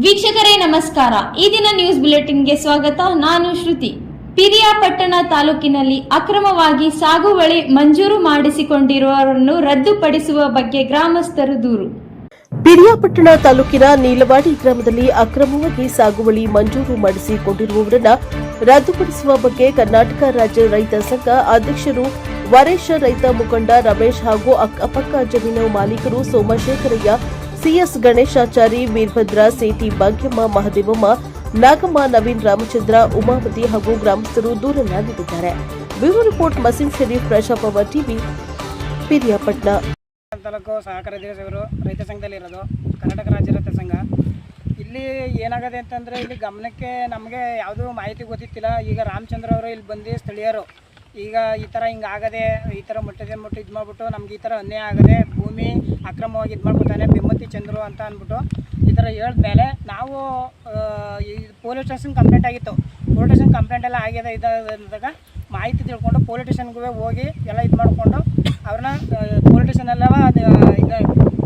ವೀಕ್ಷಕರೇ ನಮಸ್ಕಾರ. ಈ ದಿನ ನ್ಯೂಸ್ ಬುಲೆಟಿನ್ಗೆ ಸ್ವಾಗತ. ನಾನು ಶ್ರುತಿ. ಪಿರಿಯಾಪಟ್ಟಣ ತಾಲೂಕಿನಲ್ಲಿ ಅಕ್ರಮವಾಗಿ ಸಾಗುವಳಿ ಮಂಜೂರು ಮಾಡಿಸಿಕೊಂಡಿರುವವರನ್ನು ರದ್ದುಪಡಿಸುವ ಬಗ್ಗೆ ಗ್ರಾಮಸ್ಥರು ದೂರು. ಪಿರಿಯಾಪಟ್ಟಣ ತಾಲೂಕಿನ ನೀಲವಾಡಿ ಗ್ರಾಮದಲ್ಲಿ ಅಕ್ರಮವಾಗಿ ಸಾಗುವಳಿ ಮಂಜೂರು ಮಾಡಿಸಿಕೊಂಡಿರುವವರನ್ನು ರದ್ದುಪಡಿಸುವ ಬಗ್ಗೆ ಕರ್ನಾಟಕ ರಾಜ್ಯ ರೈತ ಸಂಘ ಅಧ್ಯಕ್ಷರು ವರೇಶ, ರೈತ ಮುಖಂಡ ರಮೇಶ್ ಹಾಗೂ ಅಕ್ಕಪಕ್ಕ ಜಮೀನು ಮಾಲೀಕರು ಸೋಮಶೇಖರಯ್ಯ, ಸಿಎಸ್ ಗಣೇಶಾಚಾರಿ, ವೀರಭದ್ರ, ಸೇಟಿ ಭಾಗ್ಯಮ್ಮ, ಮಹದೇವಮ್ಮ, ನಾಗಮ್ಮ, ನವೀನ್, ರಾಮಚಂದ್ರ, ಉಮಾವತಿ ಹಾಗೂ ಗ್ರಾಮಸ್ಥರು ದೂರನ್ನ ನೀಡಿದ್ದಾರೆ. ಬ್ಯೂರೋ ರಿಪೋರ್ಟ್ ಮಸೀಂ ಶರೀಫ್, ಪ್ರಜಾಪವ ಟಿವಿ, ಪಿರಿಯಾಪಟ್ಟಣ. ತಾಲೂಕು ಸಹಕಾರ ದೇಶವರು ರೈತ ಸಂಘದಲ್ಲಿ ಇರೋದು ಕರ್ನಾಟಕ ರಾಜ್ಯ ರೈತ ಸಂಘ. ಇಲ್ಲಿ ಏನಾಗದೆ ಅಂತಂದರೆ ಇಲ್ಲಿ ಗಮನಕ್ಕೆ ನಮಗೆ ಯಾವುದೂ ಮಾಹಿತಿ ಗೊತ್ತಿತ್ತಿಲ್ಲ. ಈಗ ರಾಮಚಂದ್ರ ಅವರು ಇಲ್ಲಿ ಬಂದು ಸ್ಥಳೀಯರು ಈಗ ಈ ಥರ ಹಿಂಗಾಗದೆ, ಈ ಥರ ಮುಟ್ಟು ಇದು ಮಾಡಿಬಿಟ್ಟು ನಮ್ಗೆ ಈ ಥರ ಅನ್ಯಾಯ ಆಗದೆ, ಭೂಮಿ ಅಕ್ರಮವಾಗಿ ಇದು ಮಾಡ್ಕೊತಾನೆ ಬೆಮ್ಮತಿ ಚಂದ್ರು ಅಂತ ಅಂದ್ಬಿಟ್ಟು ಈ ಥರ ಹೇಳಿದ್ಮೇಲೆ ನಾವು ಈ ಪೊಲೀಸ್ ಸ್ಟೇಷನ್ ಕಂಪ್ಲೇಂಟ್ ಆಗಿತ್ತು. ಪೊಲೀಸ್ ಸ್ಟೇಷನ್ ಕಂಪ್ಲೇಂಟ್ ಎಲ್ಲ ಆಗಿದೆ. ಇದಾದಾಗ ಮಾಹಿತಿ ತಿಳ್ಕೊಂಡು ಪೊಲೀಸ್ ಸ್ಟೇಷನ್ಗೆ ಹೋಗಿ ಎಲ್ಲ ಇದು ಮಾಡಿಕೊಂಡು ಅವ್ರನ್ನ ಪೊಲೀಸ್ ಸ್ಟೇಷನೆಲ್ಲ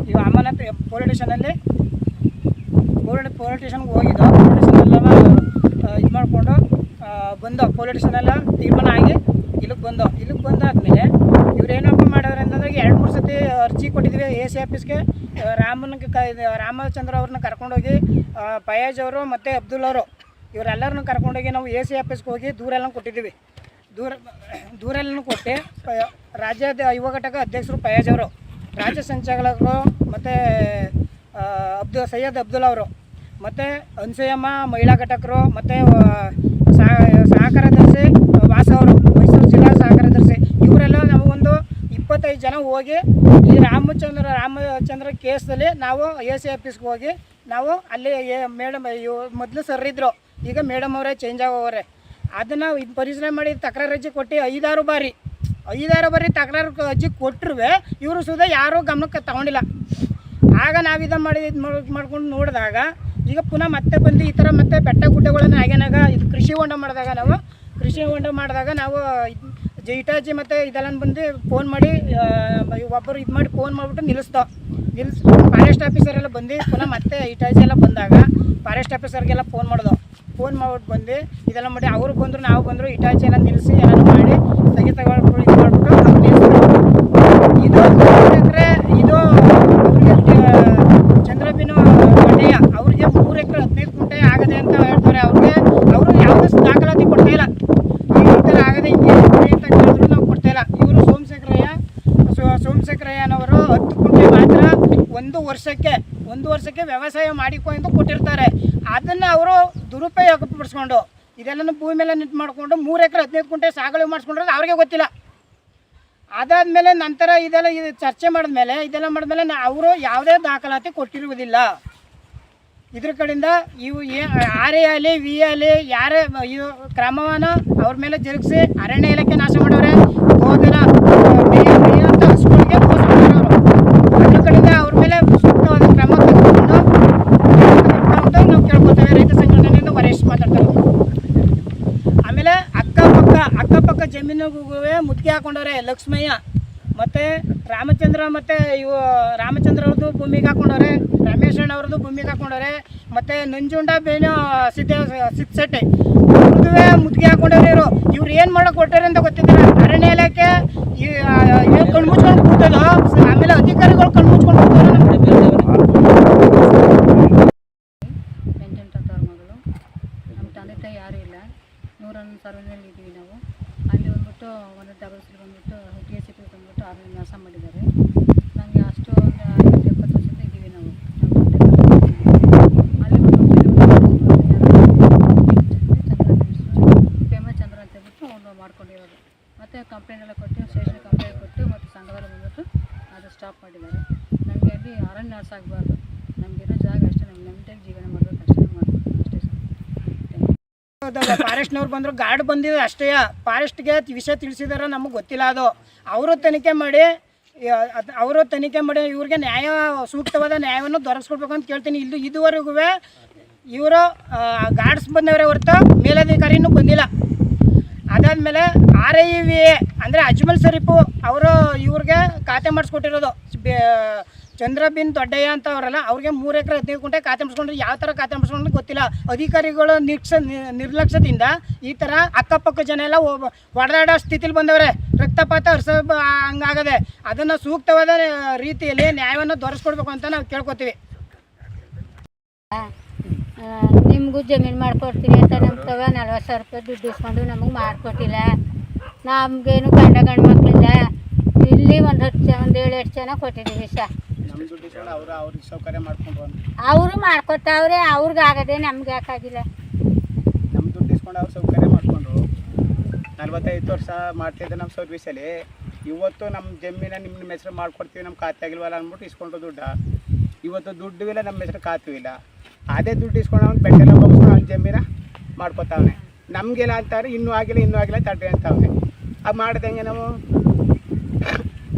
ಈಗ ಅಮಾನತ್ ಪೊಲೀಸ್ ಸ್ಟೇಷನಲ್ಲಿ ಪೊಲೀಸ್ ಸ್ಟೇಷನ್ಗೆ ಹೋಗಿದ್ದು. ಪೊಲೀಸ್ ಸ್ಟೇಷನೆಲ್ಲ ಇದು ಮಾಡಿಕೊಂಡು ಬಂದು ಪೊಲೀಸ್ ಸ್ಟೇಷನೆಲ್ಲ ತೀರ್ಮಾನ ಆಗಿ ಇಲ್ಲಿಗೆ ಬಂದಾದ್ಮೇಲೆ ಇವ್ರು ಏನಪ್ಪ ಮಾಡಿದ್ರೆ ಅಂತಂದ್ರೆ 2-3 ಸತಿ ಅರ್ಜಿ ಕೊಟ್ಟಿದ್ವಿ AC ಆಫೀಸ್ಗೆ. ರಾಮಚಂದ್ರ ಅವ್ರನ್ನ ಕರ್ಕೊಂಡೋಗಿ ಫಯಾಜ್ ಅವರು ಮತ್ತು ಅಬ್ದುಲ್ ಅವರು ಇವರೆಲ್ಲರನ್ನು ಕರ್ಕೊಂಡೋಗಿ ನಾವು AC ಆಫೀಸ್ಗೆ ಹೋಗಿ ದೂರೆಲ್ಲ ಕೊಟ್ಟಿದ್ದೀವಿ. ದೂರೆಲ್ಲ ಕೊಟ್ಟು ರಾಜ್ಯದ ಯುವ ಘಟಕ ಅಧ್ಯಕ್ಷರು ಫಯಾಜ್ ಅವರು, ರಾಜ್ಯ ಸಂಚಾಲಕರು ಮತ್ತು ಸೈಯದ್ ಅಬ್ದುಲ್ ಅವರು, ಮತ್ತು ಅನ್ಸೂಯಮ್ಮ ಮಹಿಳಾ ಘಟಕರು, ಮತ್ತು ಸಹಕಾರದರ್ಶಿ ವಾಸ ಅವರು, ಮೈಸೂರು ಜಿಲ್ಲಾ ಸಹಕಾರದರ್ಶಿ, ಇವರೆಲ್ಲ ನಾವು ಒಂದು 25 ಜನ ಹೋಗಿ ಈ ರಾಮಚಂದ್ರ ಕೇಸಲ್ಲಿ ನಾವು AC ಆಫೀಸ್ಗೆ ಹೋಗಿ ನಾವು ಅಲ್ಲಿ ಮೇಡಮ್ ಮೊದಲು ಸರ್ ಇದ್ದರು, ಈಗ ಮೇಡಮ್ ಅವರೇ ಚೇಂಜ್ ಆಗೋವರೆ. ಅದನ್ನು ಪರಿಶೀಲನೆ ಮಾಡಿ ತಕರಾರು ಅರ್ಜಿ ಕೊಟ್ಟು 5-6 ಬಾರಿ ತಕರಾರು ಅರ್ಜಿ ಕೊಟ್ಟರು ಇವರು ಸುಧಾ ಯಾರೂ ಗಮನಕ್ಕೆ ತಗೊಂಡಿಲ್ಲ. ಆಗ ನಾವು ಇದನ್ನು ಮಾಡ್ಕೊಂಡು ನೋಡಿದಾಗ ಈಗ ಪುನಃ ಮತ್ತೆ ಬಂದು ಈ ಥರ ಮತ್ತೆ ಬೆಟ್ಟ ಗುಡ್ಡಗಳನ್ನು ಆಗ್ಯಾನಾಗ ಇದು ಕೃಷಿ ಹೊಂಡ ಮಾಡಿದಾಗ ನಾವು ಇಟಾಚಿ ಮತ್ತು ಇದೆಲ್ಲ ಬಂದು ಫೋನ್ ಮಾಡಿ ಒಬ್ಬರು ಇದು ಮಾಡಿ ಫೋನ್ ಮಾಡಿಬಿಟ್ಟು ನಿಲ್ಲಿಸಿ ಫಾರೆಸ್ಟ್ ಆಫೀಸರೆಲ್ಲ ಬಂದು ಪುನಃ ಮತ್ತೆ ಇಟಾಚಿ ಎಲ್ಲ ಬಂದಾಗ ಫಾರೆಸ್ಟ್ ಆಫೀಸರ್ಗೆಲ್ಲ ಫೋನ್ ಮಾಡ್ಬಿಟ್ಟು ಬಂದು ಇದೆಲ್ಲ ಮಾಡಿ ಅವರು ಬಂದರು, ನಾವು ಬಂದರು, ಇಟಾಚಿ ಎಲ್ಲ ನಿಲ್ಲಿಸಿ ಎಲ್ಲ ಮಾಡಿ ತಗೊಂಡು ಇದು ಮಾಡಿಬಿಟ್ಟು ಅವ್ರು ನಿಲ್ಲಿಸ್ತಾರೆ. ಇದು 3 ಎಕರೆ ಇದು ಅವ್ರಿಗೆ ಚಂದ್ರಬಿನು ಗಡ್ಡೆಯ ಅವ್ರಿಗೆ 3 ಎಕರೆ 15 ಗುಂಟೆ ಆಗದೆ ಅಂತ ಹೇಳ್ತಾರೆ. ಅವರು ಯಾವುದೇ ದಾಖಲಾತಿ ಕೊಡ್ತಾ ಇಲ್ಲ. ಈ ಥರ ಆಗದೆ ಹಿಂಗೆ ಅಂತ ಹೇಳಿದ್ರು ನಾವು ಕೊಡ್ತಾ ಇಲ್ಲ. ಇವರು ಸೋಮಶೇಖರಯ್ಯನವರು 10 ಗುಂಟೆ ಮಾತ್ರ ಒಂದು ವರ್ಷಕ್ಕೆ ವ್ಯವಸಾಯ ಮಾಡಿಕೊ ಅಂತ ಕೊಟ್ಟಿರ್ತಾರೆ. ಅದನ್ನು ಅವರು ದುರುಪಯೋಗ ಪಡಿಸ್ಕೊಂಡು ಇದೆಲ್ಲ ಭೂಮಿ ಮೇಲೆ ನಿಂತು ಮಾಡಿಕೊಂಡು 3 ಎಕರೆ 15 ಗುಂಟೆ ಸಾಗುವಳಿ ಮಾಡಿಸ್ಕೊಂಡ್ರೆ ಅವ್ರಿಗೆ ಗೊತ್ತಿಲ್ಲ. ಅದಾದಮೇಲೆ ನಂತರ ಇದೆಲ್ಲ ಚರ್ಚೆ ಮಾಡಿದ್ಮೇಲೆ ಅವರು ಯಾವುದೇ ದಾಖಲಾತಿ ಕೊಟ್ಟಿರುವುದಿಲ್ಲ. ಇದ್ರ ಕಡೆಯಿಂದ ಇವು ಆರೇ ಆಗಲಿ ವಿ ಆಗಲಿ ಯಾರೇ ಇದು ಕ್ರಮವನ್ನು ಅವ್ರ ಮೇಲೆ ಜರುಗಿಸಿ ಅರಣ್ಯ ಇಲಾಖೆ ನಾಶ ಮಾಡವ್ರೆ. ಹೋದೆಲ್ಲ ಅಂತ ಹಸುಗಳಿಗೆ ಮೋಸ ಮಾಡೋರು. ಅದ್ರ ಕಡೆಯಿಂದ ಅವ್ರ ಮೇಲೆ ಸೂಕ್ತವಾದ ಕ್ರಮ ತೆಗೆದುಕೊಂಡು ನಾವು ಕೇಳ್ಕೊತೇವೆ. ರೈತ ಸಂಘಟನೆಯಿಂದ ವರೇಶ್ ಮಾತಾಡ್ತಾರೆ. ಆಮೇಲೆ ಅಕ್ಕಪಕ್ಕ ಜಮೀನಿಗೂ ಮುತ್ತಿಗೆ ಹಾಕೊಂಡವ್ರೆ. ಲಕ್ಷ್ಮಯ್ಯ ಮತ್ತು ರಾಮಚಂದ್ರ ಮತ್ತು ರಾಮಚಂದ್ರ ಅವ್ರದ್ದು ಭೂಮಿಗೆ ಹಾಕೊಂಡವ್ರೆ, ರಮೇಶ್ ಅಣ್ಣ ಅವ್ರದ್ದು ಭೂಮಿಗೆ ಹಾಕೊಂಡವ್ರೆ, ಮತ್ತು ನಂಜುಂಡ ಬೇನು ಸಿದ್ದಶೆಟ್ಟಿ ಅವ್ರದ್ದು ಮುತ್ತಿಗೆ ಹಾಕೊಂಡವ್ರೆ. ಇವ್ರು ಏನು ಮಾಡೋಕೆ ಕೊಟ್ಟಾರೆ ಅಂತ ಗೊತ್ತಿದ್ದಾರೆ. ಅರಣ್ಯ ಇಲಾಖೆ ಏನು ಕಣ್ಮುಚ್ಕೊಂಡು ಕೂತದೋ, ಆಮೇಲೆ ಅಧಿಕಾರಿಗಳು ಕಣ್ಮುಚ್ಕೊಂಡು ಕೂತಾರೆ. ನಮ್ಮ ತಂದೆ ತಾಯಿ ಯಾರೂ ಇಲ್ಲ, 111 ಸರ್ವೆನಲ್ಲಿ ಇದ್ದೀವಿ ನಾವು. ಅಲ್ಲಿ ಬಂದ್ಬಿಟ್ಟು ಒಂದು ಡಬಲ್ಸ್ಲಿ ಬಂದ್ಬಿಟ್ಟು TS ಬಂದ್ಬಿಟ್ಟು ಅವ್ರನ್ನ ನಾಶ ಮಾಡಿದ್ದಾರೆ. ನನಗೆ ಅಷ್ಟು ಒಂದು 50-70 ವರ್ಷದಿಂದ ಇದ್ದೀವಿ ನಾವು. ಅಲ್ಲಿ ಚಂದ್ರ ಅಂತ ಹೇಳ್ಬಿಟ್ಟು ಅವ್ನು ಮಾಡ್ಕೊಂಡಿರೋದು. ಮತ್ತು ಕಂಪ್ಲೇಂಟ್ ಎಲ್ಲ ಕೊಟ್ಟು ಸ್ಟೇಷನ್ ಕಂಪ್ಲೇಂಟ್ ಕೊಟ್ಟು ಮತ್ತು ಸಂಘದಲ್ಲಿ ಬಂದ್ಬಿಟ್ಟು ಅದು ಸ್ಟಾಪ್ ಮಾಡಿದ್ದಾರೆ. ನಮಗೆ ಅಲ್ಲಿ ಅರಣ್ಯ ನಾಶ ಆಗಬಾರ್ದು, ನಮಗಿರೋ ಜಾಗ ಅಷ್ಟೇ, ನಮ್ಗೆ ನೆಮ್ಮದಿಯಾಗಿ ಜೀವನ ಮಾಡಬೇಕು ಅಷ್ಟೇ ಫಾರೆಸ್ಟ್ನವ್ರು ಬಂದರು, ಗಾರ್ಡ್ ಬಂದಿದೆ ಅಷ್ಟೇ. ಫಾರೆಸ್ಟ್ಗೆ ವಿಷಯ ತಿಳಿಸಿದಾರೋ ನಮಗೆ ಗೊತ್ತಿಲ್ಲ. ಅದು ಅವರು ತನಿಖೆ ಮಾಡಿ ಇವ್ರಿಗೆ ಸೂಕ್ತವಾದ ನ್ಯಾಯವನ್ನು ದೊರಕಿಸ್ಕೊಡ್ಬೇಕು ಅಂತ ಕೇಳ್ತೀನಿ. ಇದುವರೆಗೂ ಇವರು ಗಾರ್ಡ್ಸ್ ಬಂದವರೇ ಹೊರತು ಮೇಲಧಿಕಾರಿನೂ ಬಂದಿಲ್ಲ. ಅದಾದಮೇಲೆ RIVA ಅಂದರೆ ಅಜ್ಮಲ್ ಶರೀಫು ಅವರು ಇವ್ರಿಗೆ ಖಾತೆ ಮಾಡಿಸ್ಕೊಟ್ಟಿರೋದು ಚಂದ್ರಬಿನ್ ದೊಡ್ಡಯ್ಯ ಅಂತ ಅವರಲ್ಲ, ಅವ್ರಿಗೆ 3 ಎಕರೆ 15 ಗುಂಟೆ ಖಾತೆ ಮಾಡಿಸ್ಕೊಂಡ್ರೆ ಯಾವ ಥರ ಖಾತೆ ಮಾಡಿಸ್ಕೊಂಡ್ರೆ ಗೊತ್ತಿಲ್ಲ. ಅಧಿಕಾರಿಗಳು ನಿರ್ಲಕ್ಷ್ಯದಿಂದ ಈ ಥರ ಅಕ್ಕಪಕ್ಕ ಜನ ಎಲ್ಲ ಹೊಡೆದಾಡೋ ಸ್ಥಿತಿಲಿ ಬಂದವ್ರೆ. ರಕ್ತಪಾತ ಹಂಗಾಗದೆ. ಅದನ್ನು ಸೂಕ್ತವಾದ ರೀತಿಯಲ್ಲಿ ನ್ಯಾಯವನ್ನು ದೊರಕಿಸ್ಕೊಡ್ಬೇಕು ಅಂತ ನಾವು ಕೇಳ್ಕೊತೀವಿ. ನಿಮಗೂ ಜಮೀನು ಮಾಡಿಕೊಡ್ತೀನಿ ಅಂತ ನಮ್ಗೆ 40,000 ರೂಪಾಯಿ ದುಡ್ಡು ಇಸ್ಕೊಂಡು ನಮಗೆ ಮಾಡಿಕೊಟ್ಟಿಲ್ಲ. ನಮಗೇನು ಗಂಡು ಮಕ್ಕಳಿಲ್ಲ. ಇಲ್ಲಿ ಒಂದು 7-8 ಜನ ಕೊಟ್ಟಿದ್ದೀವಿ ಸರ್. ಅವರು ಮಾಡ್ಕೊತಾವ್ರೆ, ಅವ್ರಿಗೆ ಆಗದೆ, ನಮ್ಗೆ ಯಾಕಾಗಿಲ್ಲ. ನಮ್ಮ ದುಡ್ಡು ಇಸ್ಕೊಂಡು ಅವ್ರು ಸೌಕರ್ಯ ಮಾಡಿಕೊಂಡ್ರು. 45 ವರ್ಷ ಮಾಡ್ತಿದ್ದೆ ನಮ್ಮ ಸರ್ವಿಸಲ್ಲಿ. ಇವತ್ತು ನಮ್ಮ ಜಮೀನ ನಿಮ್ಮ ಹೆಸರು ಮಾಡ್ಕೊಡ್ತೀವಿ, ನಮ್ಮ ಖಾತೆ ಆಗಿಲ್ವಲ್ಲ ಅಂದ್ಬಿಟ್ಟು ಇಸ್ಕೊಂಡು ದುಡ್ಡು. ಇವತ್ತು ದುಡ್ಡು ಇಲ್ಲ, ನಮ್ಮ ಹೆಸರು ಖಾತೆ ಇಲ್ಲ. ಅದೇ ದುಡ್ಡು ಇಸ್ಕೊಂಡು ಅವ್ನು ಬೆಟ್ಟೆಲ್ಲ ಮುಗಿಸ್ಕೊಂಡು ಅವ್ನ ಜಮೀನ ಮಾಡ್ಕೊತಾವನೆ. ನಮಗೆಲ್ಲ ಅಂತಾರೆ ಇನ್ನೂ ಆಗಿಲ್ಲ ತಡ್ರಿ ಅಂತವ್ನೆ. ಅದು ಮಾಡ್ದಂಗೆ ನಾವು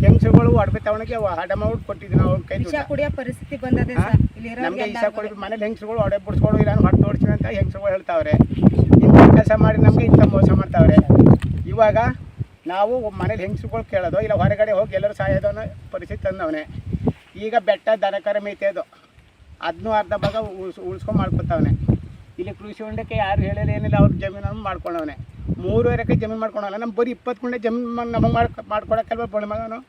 ಹೆಂಗಸುಗಳು ಒಡವೆ ತವಣಿಗೆ ಹಡ ಮಾಡ್ಬಿಟ್ಟು ಕೊಟ್ಟಿದ್ವಿ ನಾವು. ಕೈ ಕುಡಿಯೋ ಪರಿಸ್ಥಿತಿ ಬಂದದೆ ನಮಗೆ ಇಷ್ಟ ಕೊಡಿ. ಮನೇಲಿ ಹೆಂಗಸುಗಳು ಒಡೆ ಬಿಡಿಸ್ಕೊಂಡು ಇಲ್ಲ ಹೊಡೆ ತೋರಿಸ್ತೀವಿ ಅಂತ ಹೆಂಗಸುಗಳು ಹೇಳ್ತಾವ್ರೆ. ಇಂಥ ಕೆಲಸ ಮಾಡಿ ನಮಗೆ ಇಂಥ ಮೋಸ ಮಾಡ್ತಾವ್ರೆ. ಇವಾಗ ನಾವು ಮನೇಲಿ ಹೆಂಗಸುಗಳು ಕೇಳೋದು ಇಲ್ಲ ಹೊರಗಡೆ ಹೋಗಿ ಎಲ್ಲರೂ ಸಾಯೋದು ಅನ್ನೋ ಪರಿಸ್ಥಿತಿ ತಂದವನೆ. ಈಗ ಬೆಟ್ಟ ದನಕರ ಮೇಯ್ತೇದು, ಅದನ್ನೂ ಅರ್ಧ ಭಾಗ ಉಳಿಸ್ಕೊಂಡು ಮಾಡ್ಕೊತಾವನೆ. ಇಲ್ಲಿ ಕೃಷಿ ಹೊಂಡಕ್ಕೆ ಯಾರು ಹೇಳಿಲ್ಲ ಏನಿಲ್ಲ, ಅವ್ರ ಜಮೀನನ್ನು ಮಾಡ್ಕೊಂಡವನೆ. 3 ಎಕರೆ ಜಮೀನು ಮಾಡ್ಕೊಂಡವಲ್ಲ. ನಮ್ಮ ಬರೀ 20 ಗುಂಟೆ ಜಮೀನು ನಮಗೆ ಮಾಡ್ಕೊಡಕ್ಕಲ್ವ ಬಡ ಮಗನು.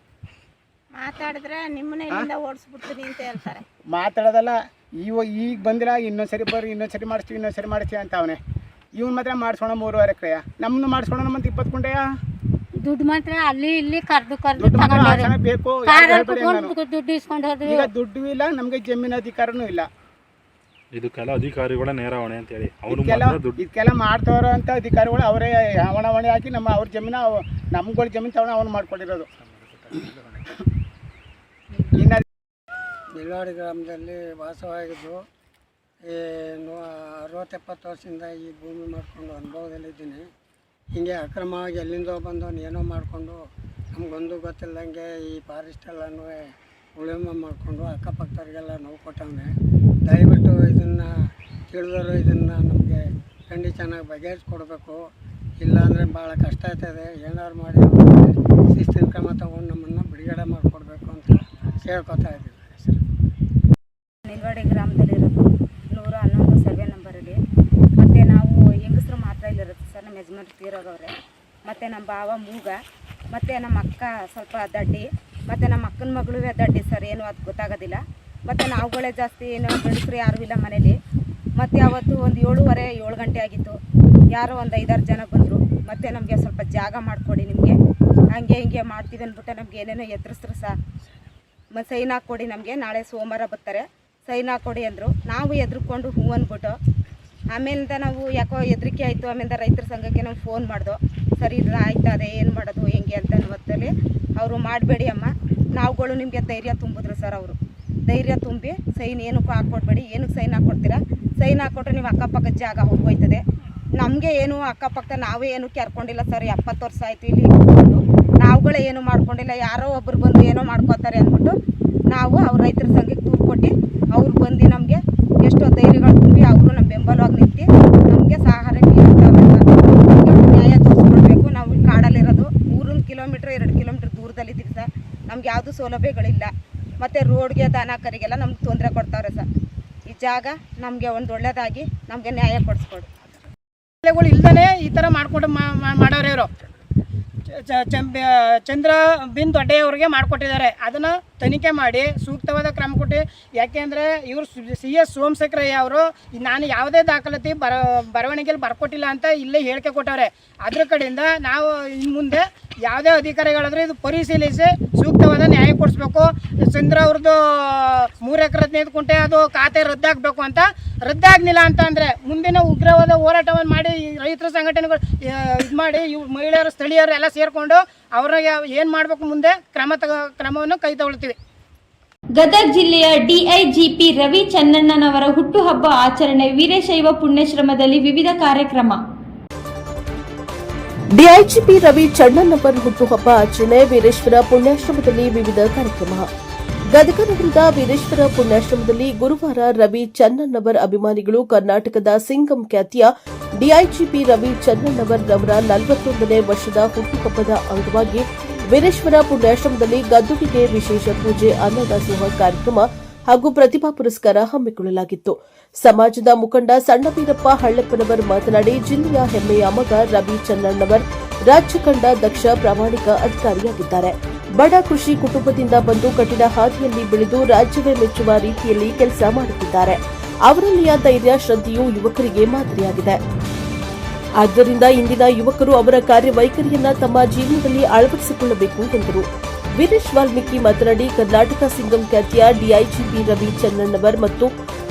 ಮಾತಾಡಿದ್ರೆ ನಿಮ್ಮನ್ನ ಓಡಿಸ್ಬಿಡ್ತೀನಿ ಅಂತ ಹೇಳ್ತಾರೆ. ಮಾತಾಡೋದಲ್ಲ, ಈಗ ಬಂದಿಲ್ಲ, ಇನ್ನೊಂದ್ಸರಿ ಬರ್ರಿ, ಇನ್ನೊಂದ್ಸರಿ ಮಾಡಿಸ್ತೀವಿ ಅಂತ ಅವನೇ. ಇವ್ನು ಮಾತ್ರ ಮಾಡಿಸ್ಕೊಳ 3 ಎಕರೆಯ, ನಮ್ಮನ್ನು ಮಾಡಿಸ್ಕೊಳ ಮತ್ತೆ 20 ಗುಂಟೆಯ ದುಡ್ಡು ಮಾತ್ರ ಅಲ್ಲಿ ಇಲ್ಲಿ ಕರ್ದು ಬೇಕು. ದುಡ್ಡು ಇಸ್ಕೊಂಡು ಹೋದ್ರಿ. ಈಗ ದುಡ್ಡು ಇಲ್ಲ, ನಮಗೆ ಜಮೀನು ಅಧಿಕಾರನೂ ಇಲ್ಲ. ಇದಕ್ಕೆಲ್ಲ ಅಧಿಕಾರಿಗಳ ನೇರಾವಣೆ ಅಂತ ಹೇಳಿ ಇದಕ್ಕೆಲ್ಲ ಮಾಡ್ತಾರೋ ಅಂತ ಅಧಿಕಾರಿಗಳು ಅವರೇ ಹವಣಾವಣೆ ಹಾಕಿ ಅವ್ರ ಜಮೀನು ನಮ್ಗಳ ಜಮೀನು ತಗೊಂಡು ಅವನು ಮಾಡ್ಕೊಂಡಿರೋದು. ಇನ್ನು ನಿಲ್ವಾಡಿ ಗ್ರಾಮದಲ್ಲಿ ವಾಸವಾಗಿದ್ದು 60-70 ವರ್ಷದಿಂದ ಈ ಭೂಮಿ ಮಾಡಿಕೊಂಡು ಅನುಭವದಲ್ಲಿದ್ದೀನಿ. ಹೀಗೆ ಅಕ್ರಮವಾಗಿ ಎಲ್ಲಿಂದೋ ಬಂದವನು ಏನೋ ಮಾಡಿಕೊಂಡು ನಮಗೊಂದು ಗೊತ್ತಿಲ್ಲದಂಗೆ ಈ ಫಾರೆಸ್ಟೆಲ್ಲನೂ ಉಳುಮೆ ಮಾಡಿಕೊಂಡು ಅಕ್ಕಪಕ್ಕದವ್ರಿಗೆಲ್ಲ ನೋವು ಕೊಟ್ಟವನೆ. ದಯವಿಟ್ಟು ಇದನ್ನು ತಿಳಿದವರು ಇದನ್ನು ನಮಗೆ ಖಂಡಿ ಚೆನ್ನಾಗಿ ಬಗೆಹರಿಸ್ಕೊಡ್ಬೇಕು. ಇಲ್ಲಾಂದರೆ ಭಾಳ ಕಷ್ಟ ಆಗ್ತದೆ. ಏನಾದ್ರು ಮಾಡಿ ಶಿಸ್ತಿನ ಕ್ರಮ ತಗೊಂಡು ನಮ್ಮನ್ನು ಬಿಡುಗಡೆ ಮಾಡಿಕೊಡ್ಬೇಕು ಅಂತ ಕೇಳ್ಕೊತಾ ಇದ್ದೀವಿ. ನಿಲ್ವಾಡಿ ಗ್ರಾಮದಲ್ಲಿರೋದು 111 ಸರ್ವೆ ನಂಬರಲ್ಲಿ. ಮತ್ತು ನಾವು ಹೆಂಗಸರು ಮಾತ್ರ ಇಲ್ಲಿರುತ್ತೆ ಸರ್. ನಮ್ಮ ಯಜಮಾನ್ರು ತೀರೋಗವ್ರೆ. ಮತ್ತು ನಮ್ಮ ಭಾವ ಮೂಗ, ಮತ್ತು ನಮ್ಮ ಅಕ್ಕ ಸ್ವಲ್ಪ ದಡ್ಡಿ, ಮತ್ತು ನಮ್ಮ ಅಕ್ಕನ ಮಗಳು ದಡ್ಡಿ ಸರ್. ಏನು ಅದು ಗೊತ್ತಾಗೋದಿಲ್ಲ. ಮತ್ತು ನಾವುಗಳೇ ಜಾಸ್ತಿ, ಏನು ಗಂಡಸರು ಯಾರೂ ಇಲ್ಲ ಮನೇಲಿ. ಮತ್ತು ಅವತ್ತು ಒಂದು 7:30-7 ಗಂಟೆ ಆಗಿತ್ತು. ಯಾರೋ ಒಂದು 5-6 ಜನ ಬಂದರು. ಮತ್ತು ನಮಗೆ ಸ್ವಲ್ಪ ಜಾಗ ಮಾಡಿಕೊಡಿ, ನಿಮಗೆ ಹಂಗೆ ಹಿಂಗೆ ಮಾಡ್ತೀವಿ ಅಂದ್ಬಿಟ್ಟು ನಮ್ಗೆ ಏನೇನೋ ಎದುರಿಸ್ರು ಸರ್. ಮತ್ತು ಸೈನ್ ಹಾಕ್ಕೊಡಿ, ನಮಗೆ ನಾಳೆ ಸೋಮವಾರ ಬರ್ತಾರೆ, ಸೈನ್ ಹಾಕ್ಕೊಡಿ ಅಂದರು. ನಾವು ಎದ್ರುಕೊಂಡು ಹ್ಞೂ ಅಂದ್ಬಿಟ್ಟು ಆಮೇಲಿಂದ ನಾವು ಯಾಕೋ ಹೆದರಿಕೆ ಆಯಿತು. ಆಮೇಲೆ ರೈತರ ಸಂಘಕ್ಕೆ ನಾವು ಫೋನ್ ಮಾಡ್ದೋ. ಸರಿ ಆಯ್ತು, ಅದೇ ಏನು ಮಾಡೋದು ಹೆಂಗೆ ಅಂತ ಹೊತ್ತಲ್ಲಿ ಅವರು ಮಾಡಬೇಡಿ ಅಮ್ಮ, ನಾವುಗಳು ನಿಮಗೆ ಧೈರ್ಯ ತುಂಬಿದ್ರು ಸರ್. ಅವರು ಧೈರ್ಯ ತುಂಬಿ ಸೈನ್ ಏನಕ್ಕೂ ಹಾಕ್ಕೊಡ್ಬೇಡಿ, ಏನಕ್ಕೆ ಸೈನ್ ಹಾಕ್ಕೊಡ್ತೀರಾ, ಸೈನ್ ಹಾಕ್ಕೊಟ್ರೆ ನೀವು ಅಕ್ಕಪಕ್ಕದ ಜಾಗ ಹೋಗ್ಬೋಯ್ತದೆ. ನಮಗೆ ಏನು ಅಕ್ಕಪಕ್ಕ ನಾವೇ ಏನು ಕರ್ಕೊಂಡಿಲ್ಲ ಸರ್. 70 ವರ್ಷ ಆಯಿತು ಇಲ್ಲಿ ಬಂದು, ನಾವುಗಳೇ ಏನು ಮಾಡ್ಕೊಂಡಿಲ್ಲ. ಯಾರೋ ಒಬ್ಬರು ಬಂದು ಏನೋ ಮಾಡ್ಕೋತಾರೆ ಅಂದ್ಬಿಟ್ಟು ನಾವು ಅವ್ರ ರೈತರ ಸಂಘಕ್ಕೆ ದೂರು ಕೊಟ್ಟು ಅವ್ರು ಬಂದು ನಮಗೆ ಎಷ್ಟೋ ಧೈರ್ಯಗಳು ತುಂಬಿ ಅವರು ನಮ್ಮ ಬೆಂಬಲವಾಗಿ ನಿಂತು ನಮಗೆ ಸಹಕಾರ ನೀಡ್ತಾರೆ. ನ್ಯಾಯ ತೋರಿಸ್ಕೊಡ್ಬೇಕು. ನಾವು ಕಾಡಲ್ಲಿರೋದು 3 ಕಿಲೋಮೀಟ್ರ್ 2 ಕಿಲೋಮೀಟ್ರ್ ದೂರದಲ್ಲಿದ್ದೀವಿ ಸರ್. ನಮ್ಗೆ ಯಾವುದೂ ಸೌಲಭ್ಯಗಳಿಲ್ಲ. ಮತ್ತು ರೋಡ್ಗೆ ದನ ಕರಿಗೆಲ್ಲ ನಮ್ಗೆ ತೊಂದರೆ ಕೊಡ್ತಾವ್ರೆ ಸರ್. ಈ ಜಾಗ ನಮಗೆ ಒಂದು ಒಳ್ಳೆಯದಾಗಿ ನಮಗೆ ನ್ಯಾಯ ಕೊಡಿಸ್ಕೊಡಿ. ಇಲ್ದೇ ಈ ಥರ ಮಾಡಿಕೊಂಡು ಮಾಡೋರು ಇವರು ಚಂದ್ರಬಿನ್ ದೊಡ್ಡಯ್ಯವ್ರಿಗೆ ಮಾಡಿಕೊಟ್ಟಿದ್ದಾರೆ. ಅದನ್ನು ತನಿಖೆ ಮಾಡಿ ಸೂಕ್ತವಾದ ಕ್ರಮ ಕೊಟ್ಟು. ಯಾಕೆಂದರೆ ಇವರು CS ಸೋಮಶೇಖರಯ್ಯ ಅವರು ನಾನು ಯಾವುದೇ ದಾಖಲಾತಿ ಬರವಣಿಗೆಯಲ್ಲಿ ಬರ್ಕೊಟ್ಟಿಲ್ಲ ಅಂತ ಇಲ್ಲೇ ಹೇಳಿಕೆ ಕೊಟ್ಟವ್ರೆ. ಅದ್ರ ಕಡೆಯಿಂದ ನಾವು ಇನ್ನು ಮುಂದೆ ಯಾವುದೇ ಅಧಿಕಾರಿಗಳಾದರೂ ಇದು ಪರಿಶೀಲಿಸಿ ಸೂಕ್ತವಾದ ನ್ಯಾಯ ಕೊಡಿಸ್ಬೇಕು. ಚಂದ್ರ ಅವ್ರದ್ದು 3 ಎಕರೆ 15 ಗುಂಟೆ ಅದು ಖಾತೆ ರದ್ದಾಗಬೇಕು ಅಂತ. ರದ್ದಾಗಲಿಲ್ಲ ಅಂತ ಅಂದರೆ ಮುಂದಿನ ಉಗ್ರವಾದ ಹೋರಾಟವನ್ನು ಮಾಡಿ ರೈತರ ಸಂಘಟನೆಗಳು ಇದು ಮಾಡಿ ಇವ್ರು ಮಹಿಳೆಯರು ಸ್ಥಳೀಯರು ಎಲ್ಲ ಸೇರಿಕೊಂಡು ಅವ್ರಿಗೆ ಏನು ಮಾಡಬೇಕು ಮುಂದೆ ಕ್ರಮವನ್ನು ಕೈ ತಗೊಳ್ತೀವಿ. ಗದಗ ಜಿಲ್ಲೆಯ DIGP ರವಿ ಚನ್ನಣ್ಣನವರ ಹುಟ್ಟುಹಬ್ಬ ಆಚರಣೆ ವೀರಶೈವ ಪುಣ್ಯಶ್ರಮದಲ್ಲಿ ವಿವಿಧ ಕಾರ್ಯಕ್ರಮ. DIGP ರವಿ ಚನ್ನಣ್ಣನವರ ಹುಟ್ಟುಹಬ್ಬ ಆಚರಣೆ ವೀರೇಶ್ವರ ಪುಣ್ಯಾಶ್ರಮದಲ್ಲಿ ವಿವಿಧ ಕಾರ್ಯಕ್ರಮ. ಗದಗ ನಗರದ ವೀರೇಶ್ವರ ಪುಣ್ಯಾಶ್ರಮದಲ್ಲಿ ಗುರುವಾರ ರವಿ ಚನ್ನಣ್ಣನವರ್ ಅಭಿಮಾನಿಗಳು ಕರ್ನಾಟಕದ ಸಿಂಗಂ ಖ್ಯಾತಿಯ DIGP ರವಿ ಚನ್ನಣ್ಣನವರ್ ರವರ 41ನೇ ವರ್ಷದ ಹುಟ್ಟುಹಬ್ಬದ ಅಂಗವಾಗಿ ವೀರೇಶ್ವರ ಪುಣ್ಯಾಶ್ರಮದಲ್ಲಿ ಗದ್ದುಗೆಗೆ ವಿಶೇಷ ಪೂಜೆ, ಅನ್ನದಾಸೋಹ ಕಾರ್ಯಕ್ರಮ ಹಾಗೂ ಪ್ರತಿಭಾ ಪುರಸ್ಕಾರ ಹಮ್ಮಿಕೊಳ್ಳಲಾಗಿತ್ತು. ಸಮಾಜದ ಮುಖಂಡ ಸಣ್ಣವೀರಪ್ಪ ಹಳ್ಳೆಪ್ಪನವರ್ ಮಾತನಾಡಿ, ಜಿಲ್ಲೆಯ ಹೆಮ್ಮೆಯ ಮಗ ರವಿ ಚನ್ನಣ್ಣವರ್ ರಾಜ್ಯ ಕಂಡ ದಕ್ಷ ಪ್ರಾಮಾಣಿಕ ಅಧಿಕಾರಿಯಾಗಿದ್ದಾರೆ. ಬಡ ಕೃಷಿ ಕುಟುಂಬದಿಂದ ಬಂದು ಕಠಿಣ ಹಾದಿಯಲ್ಲಿ ಬೆಳೆದು ರಾಜ್ಯವೇ ಮೆಚ್ಚುವ ರೀತಿಯಲ್ಲಿ ಕೆಲಸ ಮಾಡುತ್ತಿದ್ದಾರೆ. ಅವರಲ್ಲಿಯ ಧೈರ್ಯ, ಶ್ರದ್ಧೆಯು ಯುವಕರಿಗೆ ಮಾದರಿಯಾಗಿದೆ. ಆದ್ದರಿಂದ ಇಂದಿನ ಯುವಕರು ಅವರ ಕಾರ್ಯವೈಖರಿಯನ್ನ ತಮ್ಮ ಜೀವನದಲ್ಲಿ ಅಳವಡಿಸಿಕೊಳ್ಳಬೇಕು ಎಂದರು. ವೀರೇಶ್ ವಾಲ್ಮೀಕಿ ಮಾತನಾಡಿ, ಕರ್ನಾಟಕ ಸಿಂಗಂ ಖ್ಯಾತಿಯ ಡಿಐಜಿಪಿ ರವಿ ಚನ್ನಣ್ಣವರ್ ಮತ್ತು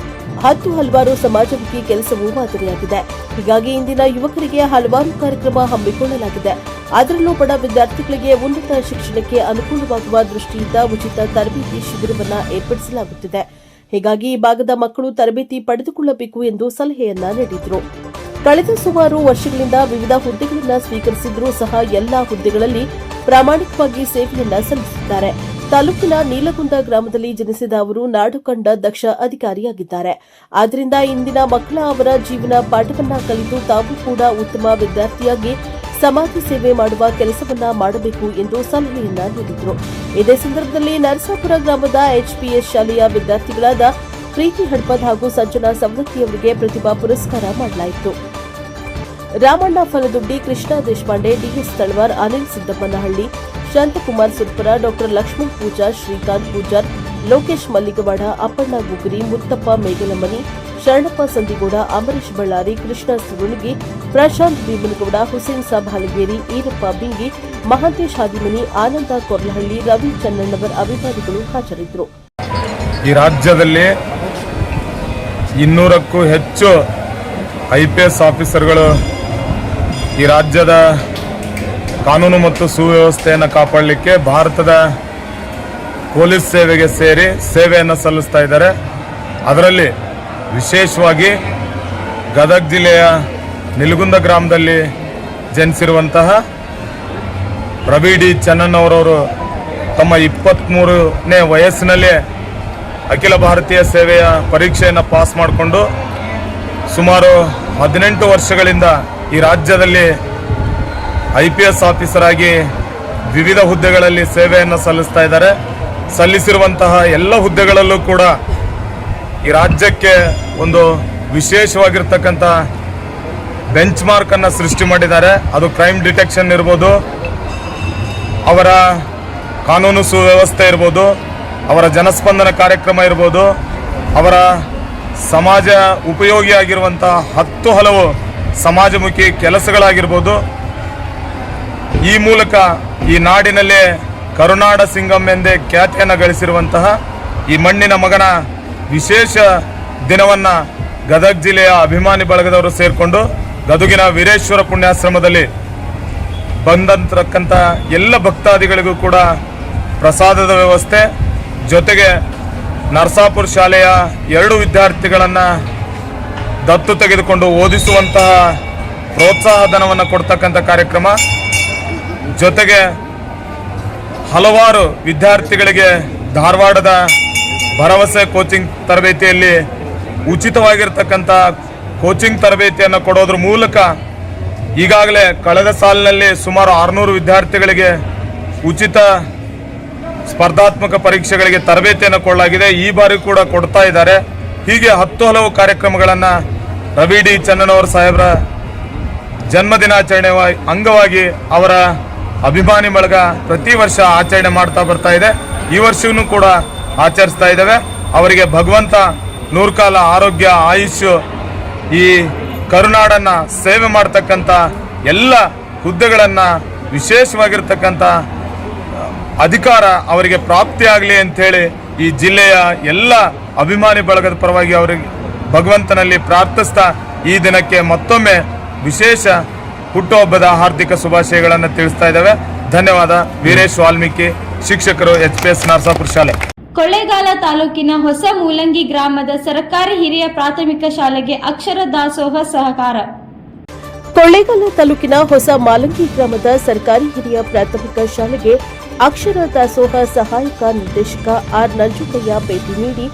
ಹಲವಾರು ಸಮಾಜಮುಖಿ ಕೆಲಸವೂ ಮಾದರಿಯಾಗಿದೆ. ಹೀಗಾಗಿ ಇಂದಿನ ಯುವಕರಿಗೆ ಹಲವಾರು ಕಾರ್ಯಕ್ರಮ ಹಮ್ಮಿಕೊಳ್ಳಲಾಗಿದೆ. ಅದರಲ್ಲೂ ಬಡ ವಿದ್ಯಾರ್ಥಿಗಳಿಗೆ ಉನ್ನತ ಶಿಕ್ಷಣಕ್ಕೆ ಅನುಕೂಲವಾಗುವ ದೃಷ್ಟಿಯಿಂದ ಉಚಿತ ತರಬೇತಿ ಶಿಬಿರವನ್ನು ಏರ್ಪಡಿಸಲಾಗುತ್ತಿದೆ. ಹೀಗಾಗಿ ಈ ಭಾಗದ ಮಕ್ಕಳು ತರಬೇತಿ ಪಡೆದುಕೊಳ್ಳಬೇಕು ಎಂದು ಸಲಹೆಯನ್ನ ನೀಡಿದರು. ಕಳೆದ ಸುಮಾರು ವರ್ಷಗಳಿಂದ ವಿವಿಧ ಹುದ್ದೆಗಳನ್ನು ಸ್ವೀಕರಿಸಿದ್ರೂ ಸಹ ಎಲ್ಲಾ ಹುದ್ದೆಗಳಲ್ಲಿ ಪ್ರಾಮಾಣಿಕವಾಗಿ ಸೇವೆಯನ್ನ ಸಲ್ಲಿಸಿದ್ದಾರೆ. ತಾಲೂಕಿನ ನೀಲಗುಂದ ಗ್ರಾಮದಲ್ಲಿ ಜನಿಸಿದ ಅವರು ನಾಡು ಕಂಡ ದಕ್ಷ ಅಧಿಕಾರಿಯಾಗಿದ್ದಾರೆ. ಆದ್ದರಿಂದ ಇಂದಿನ ಮಕ್ಕಳ ಅವರ ಜೀವನ ಪಾಠವನ್ನ ಕಲಿತು ತಾವು ಕೂಡ ಉತ್ತಮ ವಿದ್ಯಾರ್ಥಿಯಾಗಿ ಸಮಾಜ ಸೇವೆ ಮಾಡುವ ಕೆಲಸವನ್ನ ಮಾಡಬೇಕು ಎಂದು ಸಲಹೆಯನ್ನ ನೀಡಿದರು. ಇದೇ ಸಂದರ್ಭದಲ್ಲಿ ನರಸಾಪುರ ಗ್ರಾಮದ ಎಚ್ಪಿಎಸ್ ಶಾಲೆಯ ವಿದ್ಯಾರ್ಥಿಗಳಾದ ಪ್ರೀತಿ ಹಡ್ಪದ್ ಹಾಗೂ ಸಂಜನಾ ಸವದತ್ತಿಯವರಿಗೆ ಪ್ರತಿಭಾ ಪುರಸ್ಕಾರ ಮಾಡಲಾಯಿತು. ರಾಮಣ್ಣ ಫಲದುಡ್ಡಿ, ಕೃಷ್ಣ ದೇಶಪಾಂಡೆ, ಡಿಎಸ್ ತಳವಾರ್, ಅನಿಲ್ ಸಿದ್ದಪ್ಪನಹಳ್ಳಿ, ಶಾಂತಕುಮಾರ್ ಸುರ್ಪುರ, ಡಾ ಲಕ್ಷ್ಮಣ್ ಪೂಜಾರ್, ಶ್ರೀಕಾಂತ್ ಪೂಜಾರ್, ಲೋಕೇಶ್ ಮಲ್ಲಿಗವಾಡ, ಅಪ್ಪಣ್ಣ ಗುಗುರಿ, ಮುತ್ತಪ್ಪ ಮೇಗಲಮನಿ, ಶರಣಪ್ಪ ಸಂದಿಗೌಡ, ಅಮರೀಶ್ ಬಳ್ಳಾರಿ, ಕೃಷ್ಣ ಸುರುಣಿಗಿ, ಪ್ರಶಾಂತ್ ಭೀಮನಗೌಡ, ಹುಸೇನ್ ಸಾಬ್ ಹಲಗೇರಿ, ಈರಪ್ಪ ಬಿಂಗಿ, ಮಹಾಂತೇಶ್ ಹಾದಿಮನಿ, ಆನಂದ ಕೊರ್ಲಹಳ್ಳಿ, ರವಿ ಚನ್ನಣ್ಣವರ್ ಅಭಿಮಾನಿಗಳು ಹಾಜರಿದ್ದರು. ಈ ರಾಜ್ಯದಲ್ಲಿ 200ಕ್ಕೂ ಹೆಚ್ಚು IPS ಆಫೀಸರ್ಗಳು ಈ ರಾಜ್ಯದ ಕಾನೂನು ಮತ್ತು ಸುವ್ಯವಸ್ಥೆಯನ್ನು ಕಾಪಾಡಲಿಕ್ಕೆ ಭಾರತದ ಪೊಲೀಸ್ ಸೇವೆಗೆ ಸೇರಿ ಸೇವೆಯನ್ನು ಸಲ್ಲಿಸ್ತಾ ಇದ್ದಾರೆ. ಅದರಲ್ಲಿ ವಿಶೇಷವಾಗಿ ಗದಗ ಜಿಲ್ಲೆಯ ನಿಲಗುಂದ ಗ್ರಾಮದಲ್ಲಿ ಜನಿಸಿರುವಂತಹ ರವಿ ಡಿ ಚನ್ನಣ್ಣವರವರು ತಮ್ಮ 23ನೇ ವಯಸ್ಸಿನಲ್ಲೇ ಅಖಿಲ ಭಾರತೀಯ ಸೇವೆಯ ಪರೀಕ್ಷೆಯನ್ನು ಪಾಸ್ ಮಾಡಿಕೊಂಡು ಸುಮಾರು 18 ವರ್ಷಗಳಿಂದ ಈ ರಾಜ್ಯದಲ್ಲಿ IPS ಆಫೀಸರ್ ಆಗಿ ವಿವಿಧ ಹುದ್ದೆಗಳಲ್ಲಿ ಸೇವೆಯನ್ನು ಸಲ್ಲಿಸ್ತಾ ಇದ್ದಾರೆ. ಸಲ್ಲಿಸಿರುವಂತಹ ಎಲ್ಲ ಹುದ್ದೆಗಳಲ್ಲೂ ಕೂಡ ಈ ರಾಜ್ಯಕ್ಕೆ ಒಂದು ವಿಶೇಷವಾಗಿರ್ತಕ್ಕಂಥ ಬೆಂಚ್ ಮಾರ್ಕನ್ನು ಸೃಷ್ಟಿ ಮಾಡಿದ್ದಾರೆ. ಅದು ಕ್ರೈಮ್ ಡಿಟೆಕ್ಷನ್ ಇರ್ಬೋದು, ಅವರ ಕಾನೂನು ಸುವ್ಯವಸ್ಥೆ ಇರ್ಬೋದು, ಅವರ ಜನಸ್ಪಂದನ ಕಾರ್ಯಕ್ರಮ ಇರ್ಬೋದು, ಅವರ ಸಮಾಜ ಉಪಯೋಗಿಯಾಗಿರುವಂಥ ಹಲವು ಸಮಾಜಮುಖಿ ಕೆಲಸಗಳಾಗಿರ್ಬೋದು. ಈ ಮೂಲಕ ಈ ನಾಡಿನಲ್ಲಿ ಕರುನಾಡ ಸಿಂಗಂ ಎಂದೇ ಖ್ಯಾತಿಯನ್ನು ಗಳಿಸಿರುವಂತಹ ಈ ಮಣ್ಣಿನ ಮಗನ ವಿಶೇಷ ದಿನವನ್ನು ಗದಗ ಜಿಲ್ಲೆಯ ಅಭಿಮಾನಿ ಬಳಗದವರು ಸೇರಿಕೊಂಡು ಗದುಗಿನ ವೀರೇಶ್ವರ ಪುಣ್ಯಾಶ್ರಮದಲ್ಲಿ ಬಂದಂತಕ್ಕಂಥ ಎಲ್ಲ ಭಕ್ತಾದಿಗಳಿಗೂ ಕೂಡ ಪ್ರಸಾದದ ವ್ಯವಸ್ಥೆ, ಜೊತೆಗೆ ನರಸಾಪುರ ಶಾಲೆಯ 2 ವಿದ್ಯಾರ್ಥಿಗಳನ್ನು ದತ್ತು ತೆಗೆದುಕೊಂಡು ಓದಿಸುವಂತಹ ಪ್ರೋತ್ಸಾಹ ಧನವನ್ನು ಕೊಡ್ತಕ್ಕಂಥ ಕಾರ್ಯಕ್ರಮ, ಜೊತೆಗೆ ಹಲವಾರು ವಿದ್ಯಾರ್ಥಿಗಳಿಗೆ ಧಾರವಾಡದ ಭರವಸೆ ಕೋಚಿಂಗ್ ತರಬೇತಿಯಲ್ಲಿ ಉಚಿತವಾಗಿರ್ತಕ್ಕಂಥ ಕೋಚಿಂಗ್ ತರಬೇತಿಯನ್ನು ಕೊಡೋದ್ರ ಮೂಲಕ ಈಗಾಗಲೇ ಕಳೆದ ಸಾಲಿನಲ್ಲಿ ಸುಮಾರು 600 ವಿದ್ಯಾರ್ಥಿಗಳಿಗೆ ಉಚಿತ ಸ್ಪರ್ಧಾತ್ಮಕ ಪರೀಕ್ಷೆಗಳಿಗೆ ತರಬೇತಿಯನ್ನು ಕೊಡಲಾಗಿದೆ. ಈ ಬಾರಿ ಕೂಡ ಕೊಡ್ತಾ ಇದ್ದಾರೆ. ಹೀಗೆ ಹಲವು ಕಾರ್ಯಕ್ರಮಗಳನ್ನು ರವಿ ಡಿ ಚನ್ನಣ್ಣವರ ಸಾಹೇಬರ ಜನ್ಮದಿನಾಚರಣೆ ಅಂಗವಾಗಿ ಅವರ ಅಭಿಮಾನಿ ಬಳಗ ಪ್ರತಿ ವರ್ಷ ಆಚರಣೆ ಮಾಡ್ತಾ ಬರ್ತಾ ಇದೆ. ಈ ವರ್ಷವೂ ಕೂಡ ಆಚರಿಸ್ತಾ ಇದ್ದೇವೆ. ಅವರಿಗೆ ಭಗವಂತ 100 ಕಾಲ ಆರೋಗ್ಯ, ಆಯುಷ್ಯ, ಈ ಕರುನಾಡನ್ನ ಸೇವೆ ಮಾಡ್ತಕ್ಕಂಥ ಎಲ್ಲ ಹುದ್ದೆಗಳನ್ನು ವಿಶೇಷವಾಗಿರ್ತಕ್ಕಂಥ ಅಧಿಕಾರ ಅವರಿಗೆ ಪ್ರಾಪ್ತಿಯಾಗಲಿ ಅಂಥೇಳಿ ಈ ಜಿಲ್ಲೆಯ ಎಲ್ಲ ಅಭಿಮಾನಿ ಬಳಗದ ಪರವಾಗಿ ಅವರಿಗೆ ಭಗವಂತನಲ್ಲಿ ಪ್ರಾರ್ಥಿಸ್ತಾ ಈ ದಿನಕ್ಕೆ ಮತ್ತೊಮ್ಮೆ ವಿಶೇಷ ಹುಟ್ಟುಹಬ್ಬದ ಹಾರ್ದಿಕ ಶುಭಾಶಯಗಳನ್ನು ತಿಳಿಸ್ತಾ ಇದ್ದೇವೆ. ಧನ್ಯವಾದ. ವೀರೇಶ್ ವಾಲ್ಮೀಕಿ, ಶಿಕ್ಷಕರು, HPS ನರಸಾಪುರ ಶಾಲೆ. ಕೊಳ್ಳೇಗಾಲ ತಾಲೂಕಿನ ಹೊಸ ಮೂಲಂಗಿ ಗ್ರಾಮದ ಸರ್ಕಾರಿ ಹಿರಿಯ ಪ್ರಾಥಮಿಕ ಶಾಲೆಗೆ ಅಕ್ಷರ ದಾಸೋಹ ಸಹಕಾರ. ಕೊಳ್ಳೇಗಾಲ ತಾಲೂಕಿನ ಹೊಸ ಮಾಲಂಗಿ ಗ್ರಾಮದ ಸರ್ಕಾರಿ ಹಿರಿಯ ಪ್ರಾಥಮಿಕ ಶಾಲೆಗೆ ಅಕ್ಷರ ದಾಸೋಹ ಸಹಾಯಕ ನಿರ್ದೇಶಕ ಆರ್ ನಂಜುಂಡಯ್ಯ ಭೇಟಿ ನೀಡಿ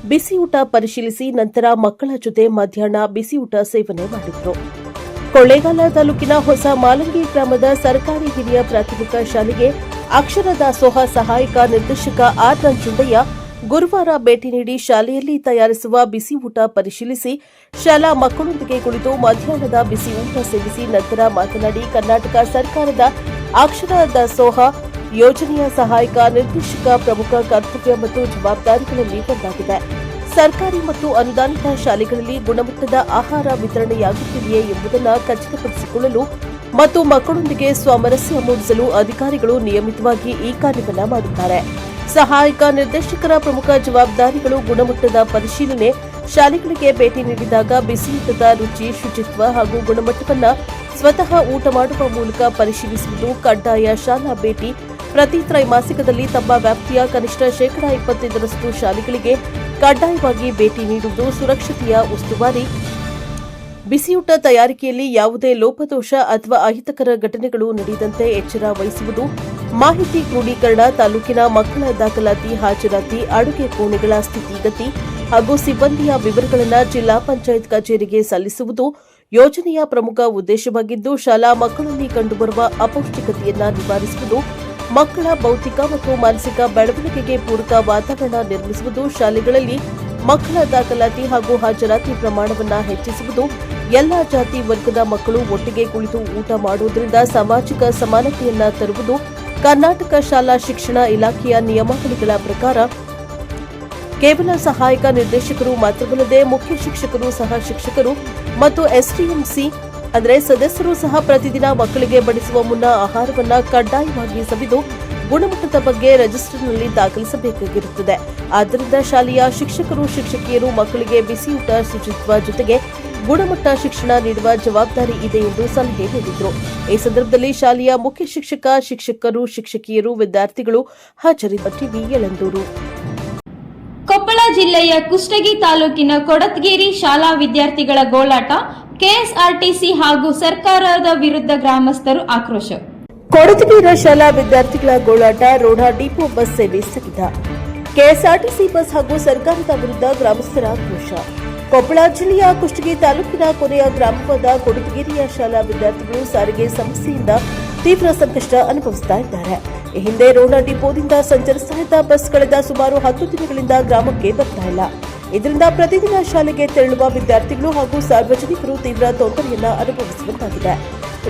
ಬಿಸಿಯೂಟ ಪರಿಶೀಲಿಸಿ ನಂತರ ಮಕ್ಕಳ ಜೊತೆ ಮಧ್ಯಾಹ್ನ ಬಿಸಿಯೂಟ ಸೇವನೆ ಮಾಡಿದರು. ಕೊಳ್ಳೇಗಾಲ ತಾಲೂಕಿನ ಹೊಸ ಮಾಲಂಗಿ ಗ್ರಾಮದ ಸರ್ಕಾರಿ ಹಿರಿಯ ಪ್ರಾಥಮಿಕ ಶಾಲೆಗೆ ಅಕ್ಷರ ದಾಸೋಹ ಸಹಾಯಕ ನಿರ್ದೇಶಕ ಆರ್ ನಂಜುಂಡಯ್ಯ ಗುರುವಾರ ಭೇಟಿ ನೀಡಿ ಶಾಲೆಯಲ್ಲಿ ತಯಾರಿಸುವ ಬಿಸಿ ಊಟ ಪರಿಶೀಲಿಸಿ ಶಾಲಾ ಮಕ್ಕಳೊಂದಿಗೆ ಕುಳಿತು ಮಧ್ಯಾಹ್ನದ ಬಿಸಿ ಊಟ ಸೇವಿಸಿ ನಂತರ ಮಾತನಾಡಿ ಕರ್ನಾಟಕ ಸರ್ಕಾರದ ಅಕ್ಷರ ದಾಸೋಹ ಯೋಜನೆಯ ಸಹಾಯಕ ನಿರ್ದೇಶಕ ಪ್ರಮುಖ ಕರ್ತವ್ಯ ಮತ್ತು ಜವಾಬ್ದಾರಿಗಳಲ್ಲಿ ಒಂದಾಗಿದೆ. ಸರ್ಕಾರಿ ಮತ್ತು ಅನುದಾನಿತ ಶಾಲೆಗಳಲ್ಲಿ ಗುಣಮಟ್ಟದ ಆಹಾರ ವಿತರಣೆಯಾಗುತ್ತಿದೆಯೇ ಎಂಬುದನ್ನು ಖಚಿತಪಡಿಸಿಕೊಳ್ಳಲು ಮತ್ತು ಮಕ್ಕಳೊಂದಿಗೆ ಸ್ವಾಮರಸ್ಯ ಮೂಡಿಸಲು ಅಧಿಕಾರಿಗಳು ನಿಯಮಿತವಾಗಿ ಈ ಕಾರ್ಯವನ್ನು ಮಾಡುತ್ತಾರೆ. ಸಹಾಯಕ ನಿರ್ದೇಶಕರ ಪ್ರಮುಖ ಜವಾಬ್ದಾರಿಗಳು ಗುಣಮಟ್ಟದ ಪರಿಶೀಲನೆ, ಶಾಲೆಗಳಿಗೆ ಭೇಟಿ ನೀಡಿದಾಗ ಬಿಸಿಯೂಟದ ರುಚಿ, ಶುಚಿತ್ವ ಹಾಗೂ ಗುಣಮಟ್ಟವನ್ನು ಸ್ವತಃ ಊಟ ಮಾಡುವ ಮೂಲಕ ಪರಿಶೀಲಿಸುವುದು ಕಡ್ಡಾಯ. ಶಾಲಾ ಭೇಟಿ ಪ್ರತಿ ತ್ರೈಮಾಸಿಕದಲ್ಲಿ ತಮ್ಮ ವ್ಯಾಪ್ತಿಯ ಕನಿಷ್ಠ 25% ಶಾಲೆಗಳಿಗೆ ಕಡ್ಡಾಯವಾಗಿ ಭೇಟಿ ನೀಡುವುದು, ಸುರಕ್ಷತೆಯ ಉಸ್ತುವಾರಿ, ಬಿಸಿಯೂಟ ತಯಾರಿಕೆಯಲ್ಲಿ ಯಾವುದೇ ಲೋಪದೋಷ ಅಥವಾ ಅಹಿತಕರ ಘಟನೆಗಳು ನಡೆಯದಂತೆ ಎಚ್ಚರ ವಹಿಸುವುದು, ಮಾಹಿತಿ ಕ್ರೋಢೀಕರಣ, ತಾಲೂಕಿನ ಮಕ್ಕಳ ದಾಖಲಾತಿ, ಹಾಜರಾತಿ, ಅಡುಗೆ ಕೋಣೆಗಳ ಸ್ಥಿತಿಗತಿ ಹಾಗೂ ಸಿಬ್ಬಂದಿಯ ವಿವರಗಳನ್ನು ಜಿಲ್ಲಾ ಪಂಚಾಯತ್ ಕಚೇರಿಗೆ ಸಲ್ಲಿಸುವುದು ಯೋಜನೆಯ ಪ್ರಮುಖ ಉದ್ದೇಶವಾಗಿದ್ದು, ಶಾಲಾ ಮಕ್ಕಳಲ್ಲಿ ಕಂಡುಬರುವ ಅಪೌಷ್ಟಿಕತೆಯನ್ನು ನಿವಾರಿಸುವುದು, ಮಕ್ಕಳ ಭೌತಿಕ ಮತ್ತು ಮಾನಸಿಕ ಬೆಳವಣಿಗೆಗೆ ಪೂರಕ ವಾತಾವರಣ ನಿರ್ಮಿಸುವುದು, ಶಾಲೆಗಳಲ್ಲಿ ಮಕ್ಕಳ ದಾಖಲಾತಿ ಹಾಗೂ ಹಾಜರಾತಿ ಪ್ರಮಾಣವನ್ನು ಹೆಚ್ಚಿಸುವುದು, ಎಲ್ಲ ಜಾತಿ ವರ್ಗದ ಮಕ್ಕಳು ಒಟ್ಟಿಗೆ ಕುಳಿತು ಊಟ ಮಾಡುವುದರಿಂದ ಸಾಮಾಜಿಕ ಸಮಾನತೆಯನ್ನ ತರುವುದು, ಕರ್ನಾಟಕ ಶಾಲಾ ಶಿಕ್ಷಣ ಇಲಾಖೆಯ ನಿಯಮಾವಳಿಗಳ ಪ್ರಕಾರ ಕೇವಲ ಸಹಾಯಕ ನಿರ್ದೇಶಕರು ಮಾತ್ರವಲ್ಲದೆ ಮುಖ್ಯ ಶಿಕ್ಷಕರು, ಸಹ ಶಿಕ್ಷಕರು ಮತ್ತು ಎಸ್ಡಿಎಂಸಿ ಅಂದರೆ ಸದಸ್ಯರು ಸಹ ಪ್ರತಿದಿನ ಮಕ್ಕಳಿಗೆ ಬಡಿಸುವ ಮುನ್ನ ಆಹಾರವನ್ನು ಕಡ್ಡಾಯವಾಗಿ ಸವಿದು ಗುಣಮಟ್ಟದ ಬಗ್ಗೆ ರಿಜಿಸ್ಟರ್ನಲ್ಲಿ ದಾಖಲಿಸಬೇಕಾಗಿರುತ್ತದೆ. ಆದ್ದರಿಂದ ಶಾಲೆಯ ಶಿಕ್ಷಕರು, ಶಿಕ್ಷಕಿಯರು ಮಕ್ಕಳಿಗೆ ಬಿಸಿಯೂಟ, ಶುಚಿತ್ವ ಜೊತೆಗೆ ಗುಣಮಟ್ಟ ಶಿಕ್ಷಣ ನೀಡುವ ಜವಾಬ್ದಾರಿ ಇದೆ ಎಂದು ಸಲಹೆ ನೀಡಿದರು. ಈ ಸಂದರ್ಭದಲ್ಲಿ ಶಾಲೆಯ ಮುಖ್ಯ ಶಿಕ್ಷಕ, ಶಿಕ್ಷಕರು, ಶಿಕ್ಷಕಿಯರು, ವಿದ್ಯಾರ್ಥಿಗಳು ಹಾಜರಿದ್ದ. ಟಿವಿ ಯಳಂದೂರು. ಕೊಪ್ಪಳ ಜಿಲ್ಲೆಯ ಕುಷ್ಟಗಿ ತಾಲೂಕಿನ ಕೊಡತ್ಗೇರಿ ಶಾಲಾ ವಿದ್ಯಾರ್ಥಿಗಳ ಗೋಳಾಟ, ಕೆಎಸ್ಆರ್ಟಿಸಿ ಹಾಗೂ ಸರ್ಕಾರದ ವಿರುದ್ಧ ಗ್ರಾಮಸ್ಥರು ಆಕ್ರೋಶ. ಕೊಡದಗಿರ ಶಾಲಾ ವಿದ್ಯಾರ್ಥಿಗಳ ಗೋಳಾಟ, ರೋಣ ಡಿಪೋ ಬಸ್ ಸೇವೆ ಸ್ಥಗಿತ, ಕೆಎಸ್ಆರ್ಟಿಸಿ ಬಸ್ ಹಾಗೂ ಸರ್ಕಾರದ ವಿರುದ್ಧ ಗ್ರಾಮಸ್ಥರ ಆಕ್ರೋಶ. ಕೊಪ್ಪಳ ಜಿಲ್ಲೆಯ ಕುಷ್ಟಗಿ ತಾಲೂಕಿನ ಕೊನೆಯ ಗ್ರಾಮವಾದ ಕೊಡದಗಿರಿಯ ಶಾಲಾ ವಿದ್ಯಾರ್ಥಿಗಳು ಸಾರಿಗೆ ಸಮಸ್ಯೆಯಿಂದ ತೀವ್ರ ಸಂಕಷ್ಟ ಅನುಭವಿಸುತ್ತಿದ್ದಾರೆ. ಈ ಹಿಂದೆ ರೋಣ ಡಿಪೋದಿಂದ ಸಂಚರಿಸ್ತಾ ಇದ್ದ ಬಸ್ ಕಳೆದ ಸುಮಾರು 10 ದಿನಗಳಿಂದ ಗ್ರಾಮಕ್ಕೆ ಬರ್ತಾ ಇಲ್ಲ. ಇದರಿಂದ ಪ್ರತಿದಿನ ಶಾಲೆಗೆ ತೆರಳುವ ವಿದ್ಯಾರ್ಥಿಗಳು ಹಾಗೂ ಸಾರ್ವಜನಿಕರು ತೀವ್ರ ತೊಂದರೆಯನ್ನು ಅನುಭವಿಸುವಂತಾಗಿದೆ.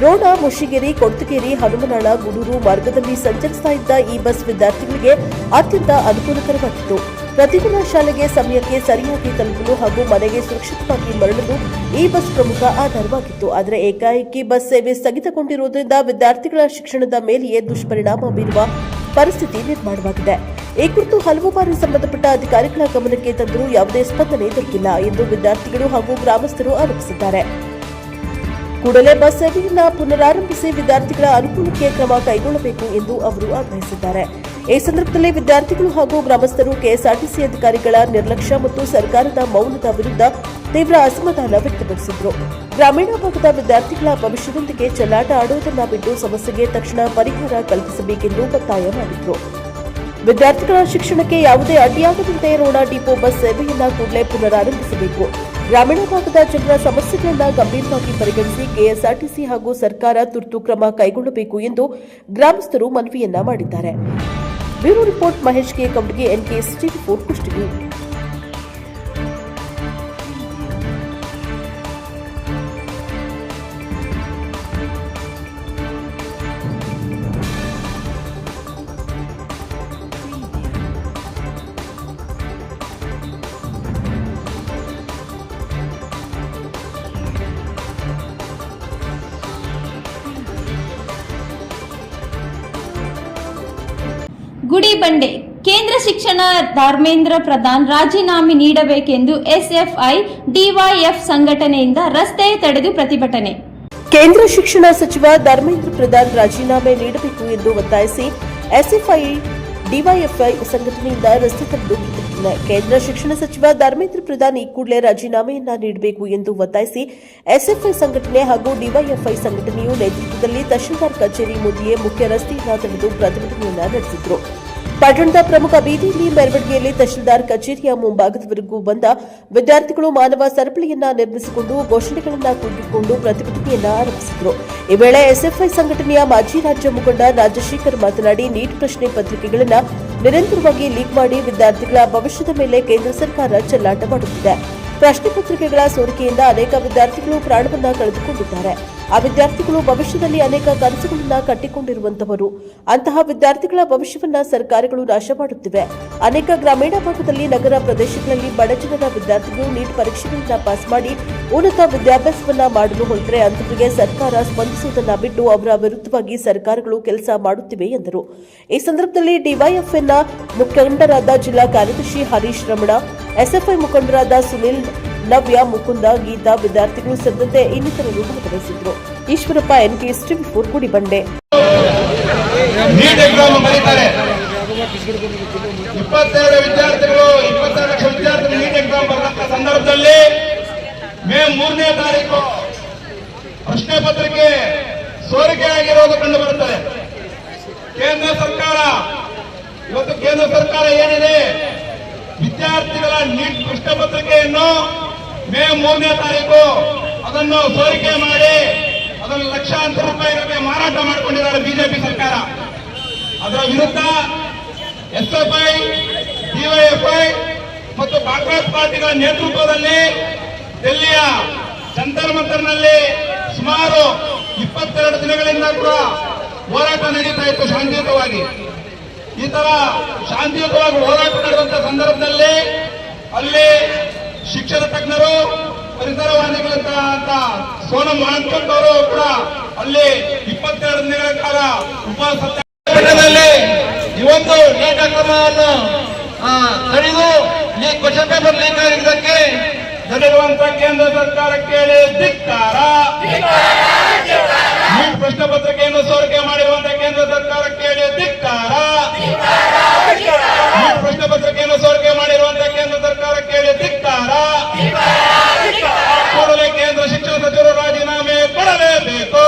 ರೋಣ, ಮುಷಿಗೇರಿ, ಕೊಡತಗೇರಿ, ಹನುಮನಾಳ, ಗುಡೂರು ಮಾರ್ಗದಲ್ಲಿ ಸಂಚರಿಸ್ತಾ ಇದ್ದ ಈ ಬಸ್ ವಿದ್ಯಾರ್ಥಿಗಳಿಗೆ ಅತ್ಯಂತ ಅನುಕೂಲಕರವಾಗಿತ್ತು. ಪ್ರತಿದಿನ ಶಾಲೆಗೆ ಸಮಯಕ್ಕೆ ಸರಿಯಾಗಿ ತಲುಪಲು ಹಾಗೂ ಮನೆಗೆ ಸುರಕ್ಷಿತವಾಗಿ ಮರಳಲು ಈ ಬಸ್ ಪ್ರಮುಖ ಆಧಾರವಾಗಿತ್ತು. ಆದರೆ ಏಕಾಏಕಿ ಬಸ್ ಸೇವೆ ಸ್ಥಗಿತಗೊಂಡಿರುವುದರಿಂದ ವಿದ್ಯಾರ್ಥಿಗಳ ಶಿಕ್ಷಣದ ಮೇಲೆಯೇ ದುಷ್ಪರಿಣಾಮ ಬೀರುವ ಪರಿಸ್ಥಿತಿ ನಿರ್ಮಾಣವಾಗಿದೆ. ಈ ಕುರಿತು ಹಲವು ಬಾರಿ ಸಂಬಂಧಪಟ್ಟ ಅಧಿಕಾರಿಗಳ ಗಮನಕ್ಕೆ ತಂದರೂ ಯಾವುದೇ ಸ್ಪಂದನೆ ದೊರಕಿಲ್ಲ ಎಂದು ವಿದ್ಯಾರ್ಥಿಗಳು ಹಾಗೂ ಗ್ರಾಮಸ್ಥರು ಆರೋಪಿಸಿದ್ದಾರೆ. ಕೂಡಲೇ ಬಸ್ ಸೇವೆಯನ್ನು ಪುನರಾರಂಭಿಸಿ ವಿದ್ಯಾರ್ಥಿಗಳ ಅನುಕೂಲಕ್ಕೆ ಕ್ರಮ ಕೈಗೊಳ್ಳಬೇಕು ಎಂದು ಅವರು ಆಗ್ರಹಿಸಿದ್ದಾರೆ. ಈ ಸಂದರ್ಭದಲ್ಲಿ ವಿದ್ಯಾರ್ಥಿಗಳು ಹಾಗೂ ಗ್ರಾಮಸ್ಥರು ಕೆಎಸ್ಆರ್ಟಿಸಿ ಅಧಿಕಾರಿಗಳ ನಿರ್ಲಕ್ಷ್ಯ ಮತ್ತು ಸರ್ಕಾರದ ಮೌನದ ವಿರುದ್ಧ ತೀವ್ರ ಅಸಮಾಧಾನ ವ್ಯಕ್ತಪಡಿಸಿದರು. ಗ್ರಾಮೀಣ ಭಾಗದ ವಿದ್ಯಾರ್ಥಿಗಳ ಭವಿಷ್ಯದೊಂದಿಗೆ ಚೆಲ್ಲಾಟ ಆಡುವುದನ್ನು ಬಿಟ್ಟು ಸಮಸ್ಯೆಗೆ ತಕ್ಷಣ ಪರಿಹಾರ ಕಲ್ಪಿಸಬೇಕೆಂದು ಒತ್ತಾಯ ಮಾಡಿದರು. ವಿದ್ಯಾರ್ಥಿಗಳ ಶಿಕ್ಷಣಕ್ಕೆ ಯಾವುದೇ ಅಡ್ಡಿಯಾಗದಂತೆ ರೋಣ ಡಿಪೋ ಬಸ್ ಸೇವೆಯನ್ನು ಕೂಡಲೇ ಪುನರಾರಂಭಿಸಬೇಕು. ಗ್ರಾಮೀಣ ಭಾಗದ ಜನರ ಸಮಸ್ಯೆಗಳನ್ನು ಗಂಭೀರವಾಗಿ ಪರಿಗಣಿಸಿ ಕೆಎಸ್ಆರ್ಟಿಸಿ ಹಾಗೂ ಸರ್ಕಾರ ತುರ್ತು ಕ್ರಮ ಕೈಗೊಳ್ಳಬೇಕು ಎಂದು ಗ್ರಾಮಸ್ಥರು ಮನವಿಯನ್ನ ಮಾಡಿದ್ದಾರೆ. Bureau report Mahesh K Kavatagi, NKS TV 4 Kushtagi. Gudibande ಕೇಂದ್ರ ಶಿಕ್ಷಣ ಧರ್ಮೇಂದ್ರ ಪ್ರಧಾನ್ ರಾಜೀನಾಮೆ ನೀಡಬೇಕೆಂದು ಎಸ್ಎಫ್ಐ ಡಿವೈಎಫ್ ಸಂಘಟನೆಯಿಂದ ರಸ್ತೆ ತಡೆದು ಪ್ರತಿಭಟನೆ. ಕೇಂದ್ರ ಶಿಕ್ಷಣ ಸಚಿವ ಧರ್ಮೇಂದ್ರ ಪ್ರಧಾನ್ ರಾಜೀನಾಮೆ ನೀಡಬೇಕು ಎಂದು ಒತ್ತಾಯಿಸಿ ಎಸ್ಎಫ್ಐ ಡಿವೈಎಫ್ಐ ಸಂಘಟನೆಯಿಂದ ರಸ್ತೆ ತಡೆದು ಪ್ರತಿಭಟನೆ. ಕೇಂದ್ರ ಶಿಕ್ಷಣ ಸಚಿವ ಧರ್ಮೇಂದ್ರ ಪ್ರಧಾನ್ ಈ ಕೂಡಲೇ ರಾಜೀನಾಮೆಯನ್ನ ನೀಡಬೇಕು ಎಂದು ಒತ್ತಾಯಿಸಿ ಎಸ್ಎಫ್ಐ ಸಂಘಟನೆ ಹಾಗೂ ಡಿವೈಎಫ್ಐ ಸಂಘಟನೆಯು ನೇತೃತ್ವದಲ್ಲಿ ತಹಶೀಲ್ದಾರ್ ಕಚೇರಿ ಮುಂದೆಯೇ ಮುಖ್ಯ ರಸ್ತೆಯನ್ನು ತಡೆದು ಪ್ರತಿಭಟನೆಯನ್ನ ನಡೆಸಿದರು. ಪಟ್ಟಣದ ಪ್ರಮುಖ ಬೀದಿಯಲ್ಲಿ ಮೆರವಣಿಗೆಯಲ್ಲಿ ತಹಶೀಲ್ದಾರ್ ಕಚೇರಿಯ ಮುಂಭಾಗದವರೆಗೂ ಬಂದ ವಿದ್ಯಾರ್ಥಿಗಳು ಮಾನವ ಸರಪಳಿಯನ್ನ ನಿರ್ಮಿಸಿಕೊಂಡು ಘೋಷಣೆಗಳನ್ನು ಕೂಗಿಕೊಂಡು ಪ್ರತಿಭಟನೆಯನ್ನ ಆರಂಭಿಸಿದರು. ಈ ವೇಳೆ ಎಸ್ಎಫ್ಐ ಸಂಘಟನೆಯ ಮಾಜಿ ರಾಜ್ಯ ಮುಖಂಡ ರಾಜಶೇಖರ್ ಮಾತನಾಡಿ, ನೀಟ್ ಪ್ರಶ್ನೆ ಪತ್ರಿಕೆಗಳನ್ನು ನಿರಂತರವಾಗಿ ಲೀಕ್ ಮಾಡಿ ವಿದ್ಯಾರ್ಥಿಗಳ ಭವಿಷ್ಯದ ಮೇಲೆ ಕೇಂದ್ರ ಸರ್ಕಾರ ಚೆಲ್ಲಾಟ ಮಾಡುತ್ತಿದೆ. ಪ್ರಶ್ನೆ ಪತ್ರಿಕೆಗಳ ಸೋರಿಕೆಯಿಂದ ಅನೇಕ ವಿದ್ಯಾರ್ಥಿಗಳು ಪ್ರಾಣವನ್ನ ಕಳೆದುಕೊಂಡಿದ್ದಾರೆ. ಆ ವಿದ್ಯಾರ್ಥಿಗಳು ಭವಿಷ್ಯದಲ್ಲಿ ಅನೇಕ ಕನಸುಗಳನ್ನ ಕಟ್ಟಿಕೊಂಡಿರುವಂತವರು. ಅಂತಹ ವಿದ್ಯಾರ್ಥಿಗಳ ಭವಿಷ್ಯವನ್ನ ಸರ್ಕಾರಗಳು ನಾಶ ಮಾಡುತ್ತಿವೆ. ಅನೇಕ ಗ್ರಾಮೀಣ ಭಾಗದಲ್ಲಿ, ನಗರ ಪ್ರದೇಶಗಳಲ್ಲಿ ಬಡ ಜನರ ವಿದ್ಯಾರ್ಥಿಗಳು ನೀಟ್ ಪರೀಕ್ಷೆಗಳನ್ನ ಪಾಸ್ ಮಾಡಿ ಉನ್ನತ ವಿದ್ಯಾಭ್ಯಾಸವನ್ನ ಮಾಡಲು ಹೊರಟರೆ ಅಂತವರಿಗೆ ಸರ್ಕಾರ ಸ್ಪಂದಿಸುವುದನ್ನ ಬಿಟ್ಟು ಅವರ ವಿರುದ್ಧವಾಗಿ ಸರ್ಕಾರಗಳು ಕೆಲಸ ಮಾಡುತ್ತಿವೆ ಎಂದರು. ಈ ಸಂದರ್ಭದಲ್ಲಿ ಡಿವೈಎಫ್ಐನ ಮುಖಂಡರಾದ ಜಿಲ್ಲಾ ಕಾರ್ಯದರ್ಶಿ ಹರೀಶ್ ರಮಣ, ಎಸ್ಎಫ್ಐ ಮುಖಂಡರಾದ ಸುನಿಲ್, ನವ್ಯ, ಮುಕುಂದ, ಗೀತಾ, ವಿದ್ಯಾರ್ಥಿಗಳು ಸೇರಿದಂತೆ ಇನ್ನಿತರರು ಭಾಗವಹಿಸಿದ್ರು. Eshwarappa, NKS TV4 Gudibande. NEET exam ಬರೀತಾರೆ. 22 ವಿದ್ಯಾರ್ಥಿಗಳು 22 ಲಕ್ಷ ವಿದ್ಯಾರ್ಥಿಗಳು ನೀಟ್ ಎಕ್ಸಾಮ್ ಬರೆದಂತ ಸಂದರ್ಭದಲ್ಲಿ ಮೇ 3ನೇ ತಾರೀಕು ಪ್ರಶ್ನೆ ಪತ್ರಿಕೆ ಸೋರಿಕೆ ಆಗಿರೋದು ಕಂಡು ಬರುತ್ತದೆ. ಕೇಂದ್ರ ಸರ್ಕಾರ ಏನಿದೆ, ವಿದ್ಯಾರ್ಥಿಗಳ ನೀಟ್ ಪ್ರಶ್ನೆ ಪತ್ರಿಕೆಯನ್ನು ಮೇ 3ನೇ ತಾರೀಕು ಅದನ್ನು ಸೋರಿಕೆ ಮಾಡಿ ಅದನ್ನು ಲಕ್ಷಾಂತರ ರೂಪಾಯಿಗಳಿಗೆ ಮಾರಾಟ ಮಾಡಿಕೊಂಡಿದ್ದಾರೆ ಬಿಜೆಪಿ ಸರ್ಕಾರ. ಅದರ ವಿರುದ್ಧ ಎಸ್ಎಫ್ಐ, ಡಿವೈಎಫ್ಐ ಮತ್ತು ಕಾಂಗ್ರೆಸ್ ಪಾರ್ಟಿಗಳ ನೇತೃತ್ವದಲ್ಲಿ ದಿಲ್ಲಿಯ ಜಂತರ್ ಮಂತರ್ನಲ್ಲಿ ಸುಮಾರು 22 ದಿನಗಳಿಂದ ಕೂಡ ಹೋರಾಟ ನಡೀತಾ ಇತ್ತು ಶಾಂತಿಯುತವಾಗಿ. ಈ ತರ ಶಾಂತಿಯುತವಾಗಿ ಹೋರಾಟ ನಡೆದಂತ ಸಂದರ್ಭದಲ್ಲಿ ಅಲ್ಲಿ ಶಿಕ್ಷಣ ತಜ್ಞರು, ಪರಿಸರವಾದಿಗಳಂತ ಸೋನಂ ವಾಂಗ್ಚುಕ್ ಅವರು ಕೂಡ ಅಲ್ಲಿ 22 ದಿನಗಳ ಕಾಲ ಉಪವಾಸ ಸತ್ಯಾಗ್ರಹದಲ್ಲಿ ಈ ಒಂದು ನೀಟ್ ಅಕ್ರಮವನ್ನು ತಡೆದು ಕ್ವಶನ್ ಪೇಪರ್ ಲೀಕ್ ಆಗಿದ್ದಕ್ಕೆ ನಡೆಯುವಂತಹ ಕೇಂದ್ರ ಸರ್ಕಾರಕ್ಕೆ ಧಿಕ್ಕಾರ. ನೀಟ್ ಪ್ರಶ್ನೆ ಪತ್ರಿಕೆಯನ್ನು ಸೋರಿಕೆ ಮಾಡಿರುವಂತಹ ಕೇಂದ್ರ ಸರ್ಕಾರಕ್ಕೆ ಧಿಕ್ಕಾರ. ನೀಟ್ ಪ್ರಶ್ನೆ ಪತ್ರಿಕೆಯನ್ನು ಸೋರಿಕೆ ಮಾಡಿರುವಂತಹ ಕೇಂದ್ರ ಸರ್ಕಾರಕ್ಕೆ ಧಿಕ್ಕಾರ. ಕೂಡಲೇ ಕೇಂದ್ರ ಶಿಕ್ಷಣ ಸಚಿವರು ರಾಜೀನಾಮೆ ಕೊಡಲೇಬೇಕು.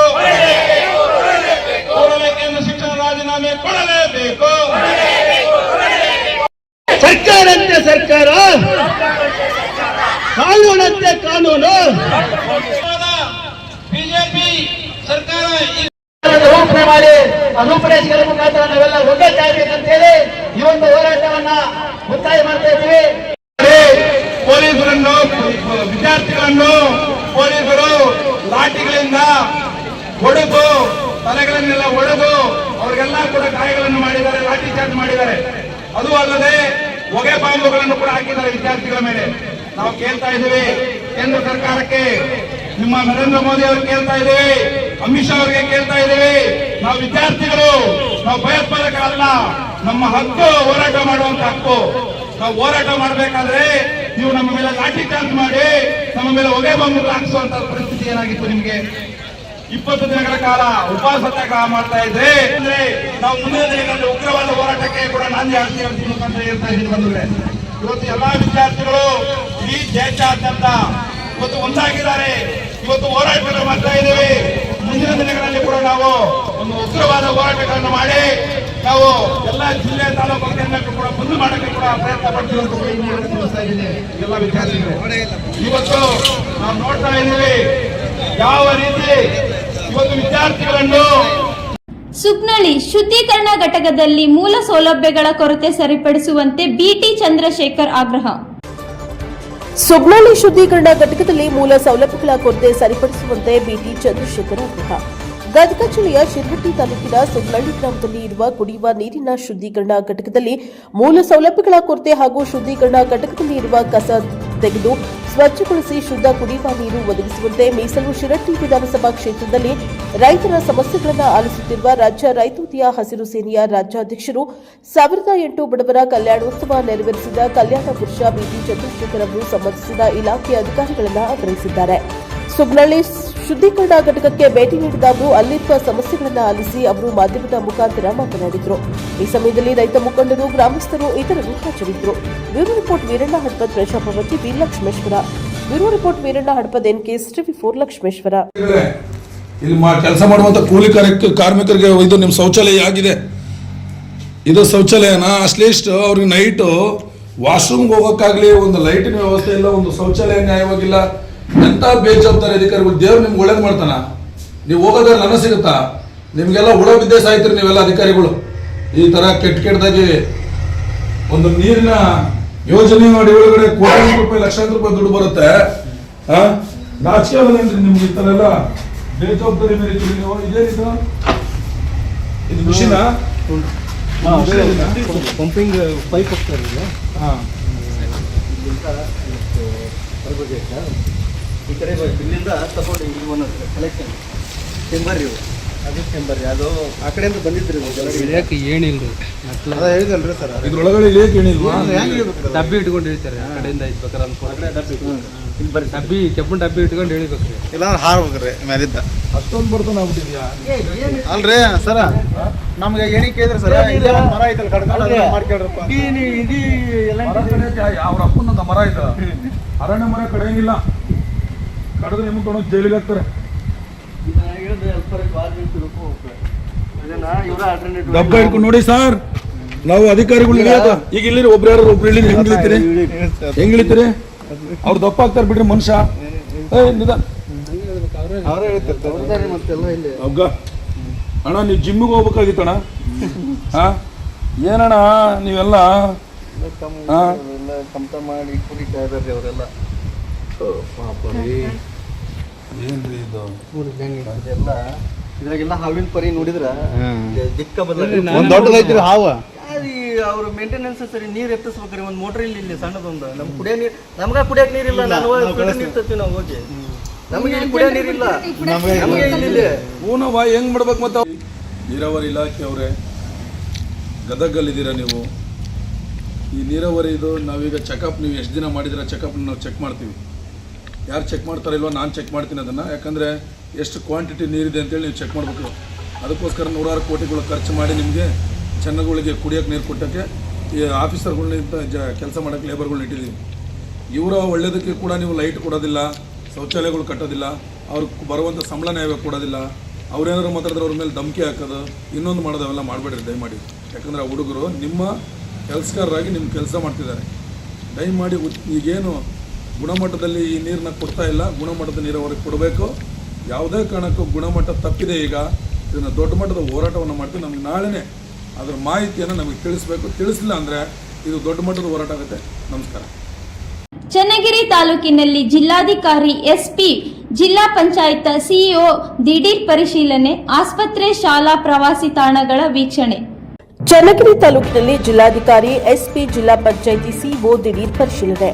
ಕೂಡಲೇ ಕೇಂದ್ರ ಶಿಕ್ಷಣ ರಾಜೀನಾಮೆ ಕೊಡಲೇಬೇಕು. ಸರ್ಕಾರಂತೆ ಸರ್ಕಾರ, ಕಾನೂನಂತೆ ಕಾನೂನು. ಬಿಜೆಪಿ ಸರ್ಕಾರ ರೂಪಣೆ ಮಾಡಿ ರೂಪರೇಷೆಗಳ ಮುಖಾಂತರ ನಾವೆಲ್ಲ ಒಗ್ಗಟ್ಟಾಗಬೇಕಂತ ಹೇಳಿ ಈ ಒಂದು ಹೋರಾಟವನ್ನ ಒತ್ತಾಯ ಮಾಡ್ತಾ ಇದ್ದೀವಿ. ಪೊಲೀಸರನ್ನು, ವಿದ್ಯಾರ್ಥಿಗಳನ್ನು ಪೊಲೀಸರು ಲಾಠಿಗಳಿಂದ ಹೊಡೆದು, ತಲೆಗಳನ್ನೆಲ್ಲ ಹೊಡೆದು ಅವರಿಗೆಲ್ಲ ಕೂಡ ಗಾಯಗಳನ್ನು ಮಾಡಿದ್ದಾರೆ, ಲಾಠಿ ಚಾರ್ಜ್ ಮಾಡಿದ್ದಾರೆ. ಅದು ಅಲ್ಲದೆ ಹೊಗೆ ಬಾಂಬುಗಳನ್ನು ಕೂಡ ಹಾಕಿದ್ದಾರೆ ವಿದ್ಯಾರ್ಥಿಗಳ ಮೇಲೆ. ನಾವು ಕೇಳ್ತಾ ಇದ್ದೀವಿ ಕೇಂದ್ರ ಸರ್ಕಾರಕ್ಕೆ, ನಿಮ್ಮ ನರೇಂದ್ರ ಮೋದಿ ಅವರು ಕೇಳ್ತಾ ಇದ್ದೀವಿ, ಅಮಿತ್ ಶಾ ಅವರಿಗೆ ಕೇಳ್ತಾ ಇದ್ದೀವಿ, ನಾವು ವಿದ್ಯಾರ್ಥಿಗಳು, ನಾವು ಭಯೋತ್ಪಾದಕರಲ್ಲ, ನಮ್ಮ ಹಕ್ಕು ಹೋರಾಟ ಮಾಡುವಂತ ಹಕ್ಕು. ನಾವು ಹೋರಾಟ ಮಾಡಬೇಕಾದ್ರೆ ನೀವು ನಮ್ಮ ಮೇಲೆ ಲಾಠಿ ಚಾರ್ಜ್ ಮಾಡಿ ನಮ್ಮ ಮೇಲೆ ಹೊಗೆ ಬಾಂಬು ಹಾಕಿಸುವಂತ ಪರಿಸ್ಥಿತಿ ಏನಾಗಿತ್ತು ನಿಮಗೆ? 20 ದಿನಗಳ ಕಾಲ ಉಪವಾಸ ಸತ್ಯಾಗ್ರಹ ಮಾಡ್ತಾ ಇದ್ರೆ ಅಂದ್ರೆ ನಾವು ಮುಂದಿನ ದಿನಗಳಲ್ಲಿ ಉಗ್ರವಾದ ಹೋರಾಟಕ್ಕೆ ಕೂಡ ನಾಂದಿ ಹಾಡ್ತೀವಿ ಅಂತ ಹೇಳ್ತಾ ಇದ್ದೀನಿ ಬಂದ್ರೆ. ಇವತ್ತು ಎಲ್ಲಾ ವಿದ್ಯಾರ್ಥಿಗಳು ಇಡೀ ದೇಶಾದ್ಯಂತ ಇವತ್ತು ಒಂದಾಗಿದ್ದಾರೆ. ಇವತ್ತು ಹೋರಾಟಗಳು ಮಾಡ್ತಾ ಇದ್ದೇವೆ. ಮುಂದಿನ ದಿನಗಳಲ್ಲಿ ಕೂಡ ನಾವು ಒಂದು ಉಗ್ರವಾದ ಹೋರಾಟಗಳನ್ನು ಮಾಡಿ ನಾವು ಎಲ್ಲ ಜಿಲ್ಲೆ ತಾಲೂಕು ಕೇಂದ್ರಕ್ಕೂ ಕೂಡ ಬಂದ್ ಮಾಡಕ್ಕೆ ಕೂಡ ಪ್ರಯತ್ನ ಪಡ್ತೀವಿ ಅಂತ ತಿಳಿಸ್ತಾ ಇದ್ದೀನಿ ಎಲ್ಲ ವಿದ್ಯಾರ್ಥಿಗಳು. ಇವತ್ತು ನಾವು ನೋಡ್ತಾ ಇದ್ದೀವಿ ಯಾವ ರೀತಿ ಇವತ್ತು ವಿದ್ಯಾರ್ಥಿಗಳನ್ನು. ಸುಗ್ನಳ್ಳಿ ಶುದ್ಧೀಕರಣ ಘಟಕದಲ್ಲಿ ಮೂಲ ಸೌಲಭ್ಯಗಳ ಕೊರತೆ ಸರಿಪಡಿಸುವಂತೆ BT ಚಂದ್ರಶೇಖರ್ ಆಗ್ರಹ. ಸುಗ್ನಳ್ಳಿ ಶುದ್ಧೀಕರಣ ಘಟಕದಲ್ಲಿ ಮೂಲ ಸೌಲಭ್ಯಗಳ ಕೊರತೆ ಸರಿಪಡಿಸುವಂತೆ BT ಚಂದ್ರಶೇಖರ್ ಆಗ್ರಹ. ಗದಗ ಜಿಲ್ಲೆಯ ಶಿರಹಟ್ಟಿ ತಾಲೂಕಿನ ಸುಗ್ನಳ್ಳಿ ಗ್ರಾಮದಲ್ಲಿ ಇರುವ ಕುಡಿಯುವ ನೀರಿನ ಶುದ್ಧೀಕರಣ ಘಟಕದಲ್ಲಿ ಮೂಲ ಸೌಲಭ್ಯಗಳ ಕೊರತೆ ಹಾಗೂ ಶುದ್ಧೀಕರಣ ಘಟಕದಲ್ಲಿ ಇರುವ ಕಸ ತೆಗೆದು ಸ್ವಚ್ಛಗೊಳಿಸಿ ಶುದ್ಧ ಕುಡಿಯುವ ನೀರು ಒದಗಿಸುವಂತೆ ಮೀಸಲು ಶಿರಹಟ್ಟಿ ವಿಧಾನಸಭಾ ಕ್ಷೇತ್ರದಲ್ಲಿ ರೈತರ ಸಮಸ್ಯೆಗಳನ್ನು ಆಲಿಸುತ್ತಿರುವ ರಾಜ್ಯ ರೈತೋದಯ ಹಸಿರು ಸೇನೆಯ ರಾಜ್ಯಾಧ್ಯಕ್ಷರು 1008 ಬಡವರ ಕಲ್ಯಾಣೋತ್ಸವ ನೆರವೇರಿಸಿದ ಕಲ್ಯಾಣ ಪುರುಷ BT ಚಂದ್ರಶೇಖರ್ ಅವರು ಸಂಬಂಧಿಸಿದ ಇಲಾಖೆಯ ಅಧಿಕಾರಿಗಳನ್ನು ಆಗ್ರಹಿಸಿದ್ದಾರೆ. ಸುಗ್ನಳ್ಳಿ ಶುದ್ಧೀಕರಣ ಘಟಕಕ್ಕೆ ಭೇಟಿ ನೀಡಿದ ಅವರು ಅಲ್ಲಿರುವ ಸಮಸ್ಯೆಗಳನ್ನು ಆಲಿಸಿ ಅವರು ಮಾಧ್ಯಮದ ಮುಖಾಂತರ ಮಾತನಾಡಿದರು. ಈ ಸಮಯದಲ್ಲಿ ರೈತ ಮುಖಂಡರು, ಗ್ರಾಮಸ್ಥರು ಇತರರು ಹಾಜರಿದ್ದರು. ಬ್ಯೂರೋ ರಿಪೋರ್ಟ್ ವೀರಣ್ಣ ಹಡಪದ್, ಪ್ರಜಾಪ್ರಭುತ್ವ ವಿ Lakshmeshwar. Bureau report Veeranna Hadapad, NKS TV4 Lakshmeshwar. ಇಲ್ಲಿ ಕೆಲಸ ಮಾಡುವಂತ ಕೂಲಿ ಕಾರ್ಮಿಕರಿಗೆ ಇದು ನಿಮ್ಮ ಶೌಚಾಲಯ ಆಗಿದೆ. ಇದು ಶೌಚಾಲಯನ ಅಟ್ಲೀಸ್ಟ್ ಅವ್ರಿಗೆ ನೈಟು ವಾಶ್ರೂಮ್ಗೆ ಹೋಗೋಕ್ಕಾಗಲಿ ಒಂದು ಲೈಟಿನ ವ್ಯವಸ್ಥೆ ಇಲ್ಲ, ಒಂದು ಶೌಚಾಲಯ ನ್ಯಾಯವಾಗಿಲ್ಲ. ಎಂಥ ಬೇಜವಾಬ್ದಾರಿ ಅಧಿಕಾರಿಗಳು. ದೇವ್ರು ನಿಮ್ಗೆ ಒಳ್ಳೇದು ಮಾಡ್ತಾನ? ನೀವು ಹೋಗೋದ್ರೆ ನನ್ನ ಸಿಗುತ್ತಾ? ನಿಮಗೆಲ್ಲ ಹುಳ ಬಿದ್ದೆ ಸಾಯ್ತೀರಿ ನೀವೆಲ್ಲ ಅಧಿಕಾರಿಗಳು. ಈ ಥರ ಕೆಟ್ಟದಾಗಿ ಒಂದು ನೀರಿನ ಯೋಜನೆ ಮಾಡಿ ಒಳಗಡೆ ಕೋಟಿ ರೂಪಾಯಿ ಲಕ್ಷಾಂತರ ರೂಪಾಯಿ ದುಡ್ಡು ಬರುತ್ತೆ. ನಾಚಿಕೆ ಆಗಲ್ಲೇನ್ರಿ ನಿಮ್ಗೆ ಈ ಥರ ಎಲ್ಲ ಬೇಜವಾಬ್ದಾರಿ ಮೇರಿತೀರಿ ನೀವು? ಇದೇನಿದು? ಇದು ಮಿಷಿನ ಪಂಪಿಂಗ್ ಪೈಪ್ ಹೋಗ್ತಾರೆ. ಈ ಕಡೆ ಇಲ್ಲಿಂದ ತಗೊಂಡು ಇಲ್ಲಿ ಒಂದು ಕಲೆಕ್ಷನ್ ಟೆಂಬರ್ ಅದು ಟೆಂಬರ್ ಅದು ಆ ಕಡೆಯಿಂದ ಬಂದಿದ್ರಿ ಇಳಿಯಕ್ಕೆ ಏನಿಲ್ಲ ಅದ ಹೇಳಿದಲ್ರಿ ಸರ್. ಇದ್ರೊಳಗಡೆ ಇಳಿಯಕ್ಕೆ ಏನಿಲ್ವಾ? ಡಬ್ಬಿ ಇಟ್ಕೊಂಡು ಹೇಳ್ತಾರೆ ಆ ಕಡೆಯಿಂದ ಇದ್ಬೇಕಾರೆ ಅನ್ಕೊಂಡು ಡಬ್ಬಿ ಕೆಂಪು ಡಬ್ಬಿ ಇಟ್ಕೊಂಡು ಹೇಳಿಬೇಕ್ರಿ. ಇಲ್ಲ ಹಾರ್ಬೇಕ್ರಿ ಮೇಲಿದ್ದ ಅಷ್ಟೊಂದು ಬರ್ತಾನೆ ಆಗ್ಬಿಟ್ಟಿದ್ಯಾ? ಅಲ್ರಿ ಸರ ನಮ್ಗೆ ಏನಿ ಕೇಳಿದ್ರಿ ಸರ್, ಇಲ್ಲೇ ಒಂದು ಮರ ಐತಲ್ಲ ಕಡ್ಕೊಂಡು ಮಾಡ್ಕೊಳ್ರಪ್ಪ. ಇಡೀ ಎಲ್ಲ ಅವ್ರ ಅಪ್ಪನಂತ ಮರ ಆಯ್ತ, ಅರಣ್ಯ ಮರ ಕಡೆಯಂಗಿಲ್ಲ, ಕಡಿದ್ರೆ ನಿಮ್ಗೆ ತೊಗೊಂಡು ಜೈಲಿಗೆ ಹಾಕ್ತಾರೆ. ಡಬ್ಬ ಹಿಡ್ಕೊಂಡು ನೋಡಿ ಸರ್, ನಾವು ಅಧಿಕಾರಿಗಳು ಈಗ ಇಲ್ಲಿರಿ ಒಬ್ರು ಯಾರು ಒಬ್ರು ಇಳಿರಿ, ಹೆಂಗ್ ಇಳಿತೀರಿ? ಹೆಂಗ್ ಇಳಿತೀರಿ? ಅವ್ರು ದಪ್ಪ ಆಗ್ತಾರೆ ಬಿಡ್ರಿ ಮನುಷ್ಯ. ಅಣ್ಣ ನೀವು ಜಿಮ್ಮಿಗೆ ಹೋಗ್ಬೇಕಾಗಿತ್ತಣ್ಣ. ಹಾ ಏನಣ್ಣ ನೀವೆಲ್ಲ ಕಮ್ತ ಮಾಡಿ ಕುರಿ ಕಾಯ್ದಾರ್ರಿ ಅವರೆಲ್ಲ. ಏನ್ರಿ ಇದು? ಇದ್ರಾಗೆಲ್ಲ ಹಾವಿನ ಪರಿ ನೋಡಿದ್ರ ದಿಕ್ಕ ಒಂದ್ ದೊಡ್ಡದೈತ್ರಿ ಹಾವ. ಅವ್ರ ಮೇಂಟೆನೆನ್ಸ್ ಸರಿ, ನೀರ್ ಎತ್ತಿಸ್ಬೇಕ್ರಿ. ಒಂದ್ ಮೋಟರ್ ಇಲ್ಲಿ ಸಣ್ಣದೊಂದು. ನಮ್ ಕುಡಿಯೋ ನೀರ್, ನಮ್ಗ ಕುಡಿಯಕ್ ನೀರಿಲ್ಲ. ನೀರ್ ತರ್ತೀವಿ ನಾವು ಹೋಗಿ, ನಮಗೆ ಕುಡಿಯೋ ನೀರಿಲ್ಲ. ನಮಗೆ ಇಲ್ಲಿ ಹೂನವ ಹೆಂಗ್ ಮಾಡ್ಬೇಕು? ಮತ್ತ ನೀರಾವರಿ ಇಲಾಖೆ ಅವರೇ, ಗದಗಲ್ಲಿದ್ದೀರಾ ನೀವು. ಈ ನೀರಾವರಿ ಇದು ನಾವೀಗ ಚೆಕಪ್, ನೀವು ಎಷ್ಟು ದಿನ ಮಾಡಿದಿರ ಚೆಕಪ್ ನಾವು ಚೆಕ್ ಮಾಡ್ತೀವಿ. ಯಾರು ಚೆಕ್ ಮಾಡ್ತಾರೋ ಇಲ್ವೋ ನಾನು ಚೆಕ್ ಮಾಡ್ತೀನಿ ಅದನ್ನು. ಯಾಕಂದರೆ ಎಷ್ಟು ಕ್ವಾಂಟಿಟಿ ನೀರಿದೆ ಅಂತೇಳಿ ನೀವು ಚೆಕ್ ಮಾಡಬೇಕು. ಅದಕ್ಕೋಸ್ಕರ 100 ಕೋಟಿಗಳು ಖರ್ಚು ಮಾಡಿ ನಿಮಗೆ ಜನಗಳಿಗೆ ಕುಡಿಯೋಕ್ಕೆ ನೀರು ಕೊಟ್ಟೋಕ್ಕೆ ಈ ಆಫೀಸರ್ಗಳನ್ನ ಕೆಲಸ ಮಾಡೋಕ್ಕೆ ಲೇಬರ್ಗಳನ್ನ ಇಟ್ಟಿದ್ದೀವಿ. ಇವರ ಒಳ್ಳೆಯದಕ್ಕೆ ಕೂಡ ನೀವು ಲೈಟ್ ಕೊಡೋದಿಲ್ಲ, ಶೌಚಾಲಯಗಳು ಕಟ್ಟೋದಿಲ್ಲ, ಅವ್ರಿಗೆ ಬರುವಂಥ ಸಂಬಳ ನ್ಯಾಯವಾಗಿ ಕೊಡೋದಿಲ್ಲ. ಅವ್ರೇನಾದ್ರು ಮಾತಾಡಿದ್ರೆ ಅವ್ರ ಮೇಲೆ ಧಮಕಿ ಹಾಕೋದು, ಇನ್ನೊಂದು ಮಾಡೋದು, ಅವೆಲ್ಲ ಮಾಡಬೇಡ್ರಿ ದಯಮಾಡಿ. ಯಾಕಂದರೆ ಆ ಹುಡುಗರು ನಿಮ್ಮ ಕೆಲಸಗಾರರಾಗಿ ನಿಮ್ಮ ಕೆಲಸ ಮಾಡ್ತಿದ್ದಾರೆ. ದಯಮಾಡಿ ಈಗೇನು ಗುಣಮಟ್ಟದಲ್ಲಿ ಈ ನೀರನ್ನ ಕೊಡ್ತಾ ಇಲ್ಲ, ಗುಣಮಟ್ಟದ ನೀರಾವರಿಗೆ ಕೊಡಬೇಕು. ಯಾವುದೇ ಕಾರಣಕ್ಕೂ ಗುಣಮಟ್ಟ ತಪ್ಪಿದೆ. ಈಗ ಇದನ್ನು ದೊಡ್ಡ ಮಟ್ಟದ ಹೋರಾಟವನ್ನು ಮಾಡ್ತೀವಿ. ನಮಗೆ ನಾಳೆನೇ ಅದರ ಮಾಹಿತಿಯನ್ನು ನಮಗೆ ತಿಳಿಸ್ಬೇಕು. ತಿಳಿಸಿಲ್ಲ ಅಂದರೆ ಇದು ದೊಡ್ಡ ಮಟ್ಟದ ಹೋರಾಟ ಆಗುತ್ತೆ. ನಮಸ್ಕಾರ. ಚನ್ನಗಿರಿ ತಾಲೂಕಿನಲ್ಲಿ ಜಿಲ್ಲಾಧಿಕಾರಿ ಎಸ್ಪಿ, ಜಿಲ್ಲಾ ಪಂಚಾಯತ್ ಸಿಇಒ ದಿಢೀರ್ ಪರಿಶೀಲನೆ, ಆಸ್ಪತ್ರೆ, ಶಾಲಾ, ಪ್ರವಾಸಿ ತಾಣಗಳ ವೀಕ್ಷಣೆ. ಚನ್ನಗಿರಿ ತಾಲೂಕಿನಲ್ಲಿ ಜಿಲ್ಲಾಧಿಕಾರಿ ಎಸ್ಪಿ, ಜಿಲ್ಲಾ ಪಂಚಾಯಿತಿ ಸಿಇಒ ದಿಢೀರ್ ಪರಿಶೀಲನೆ,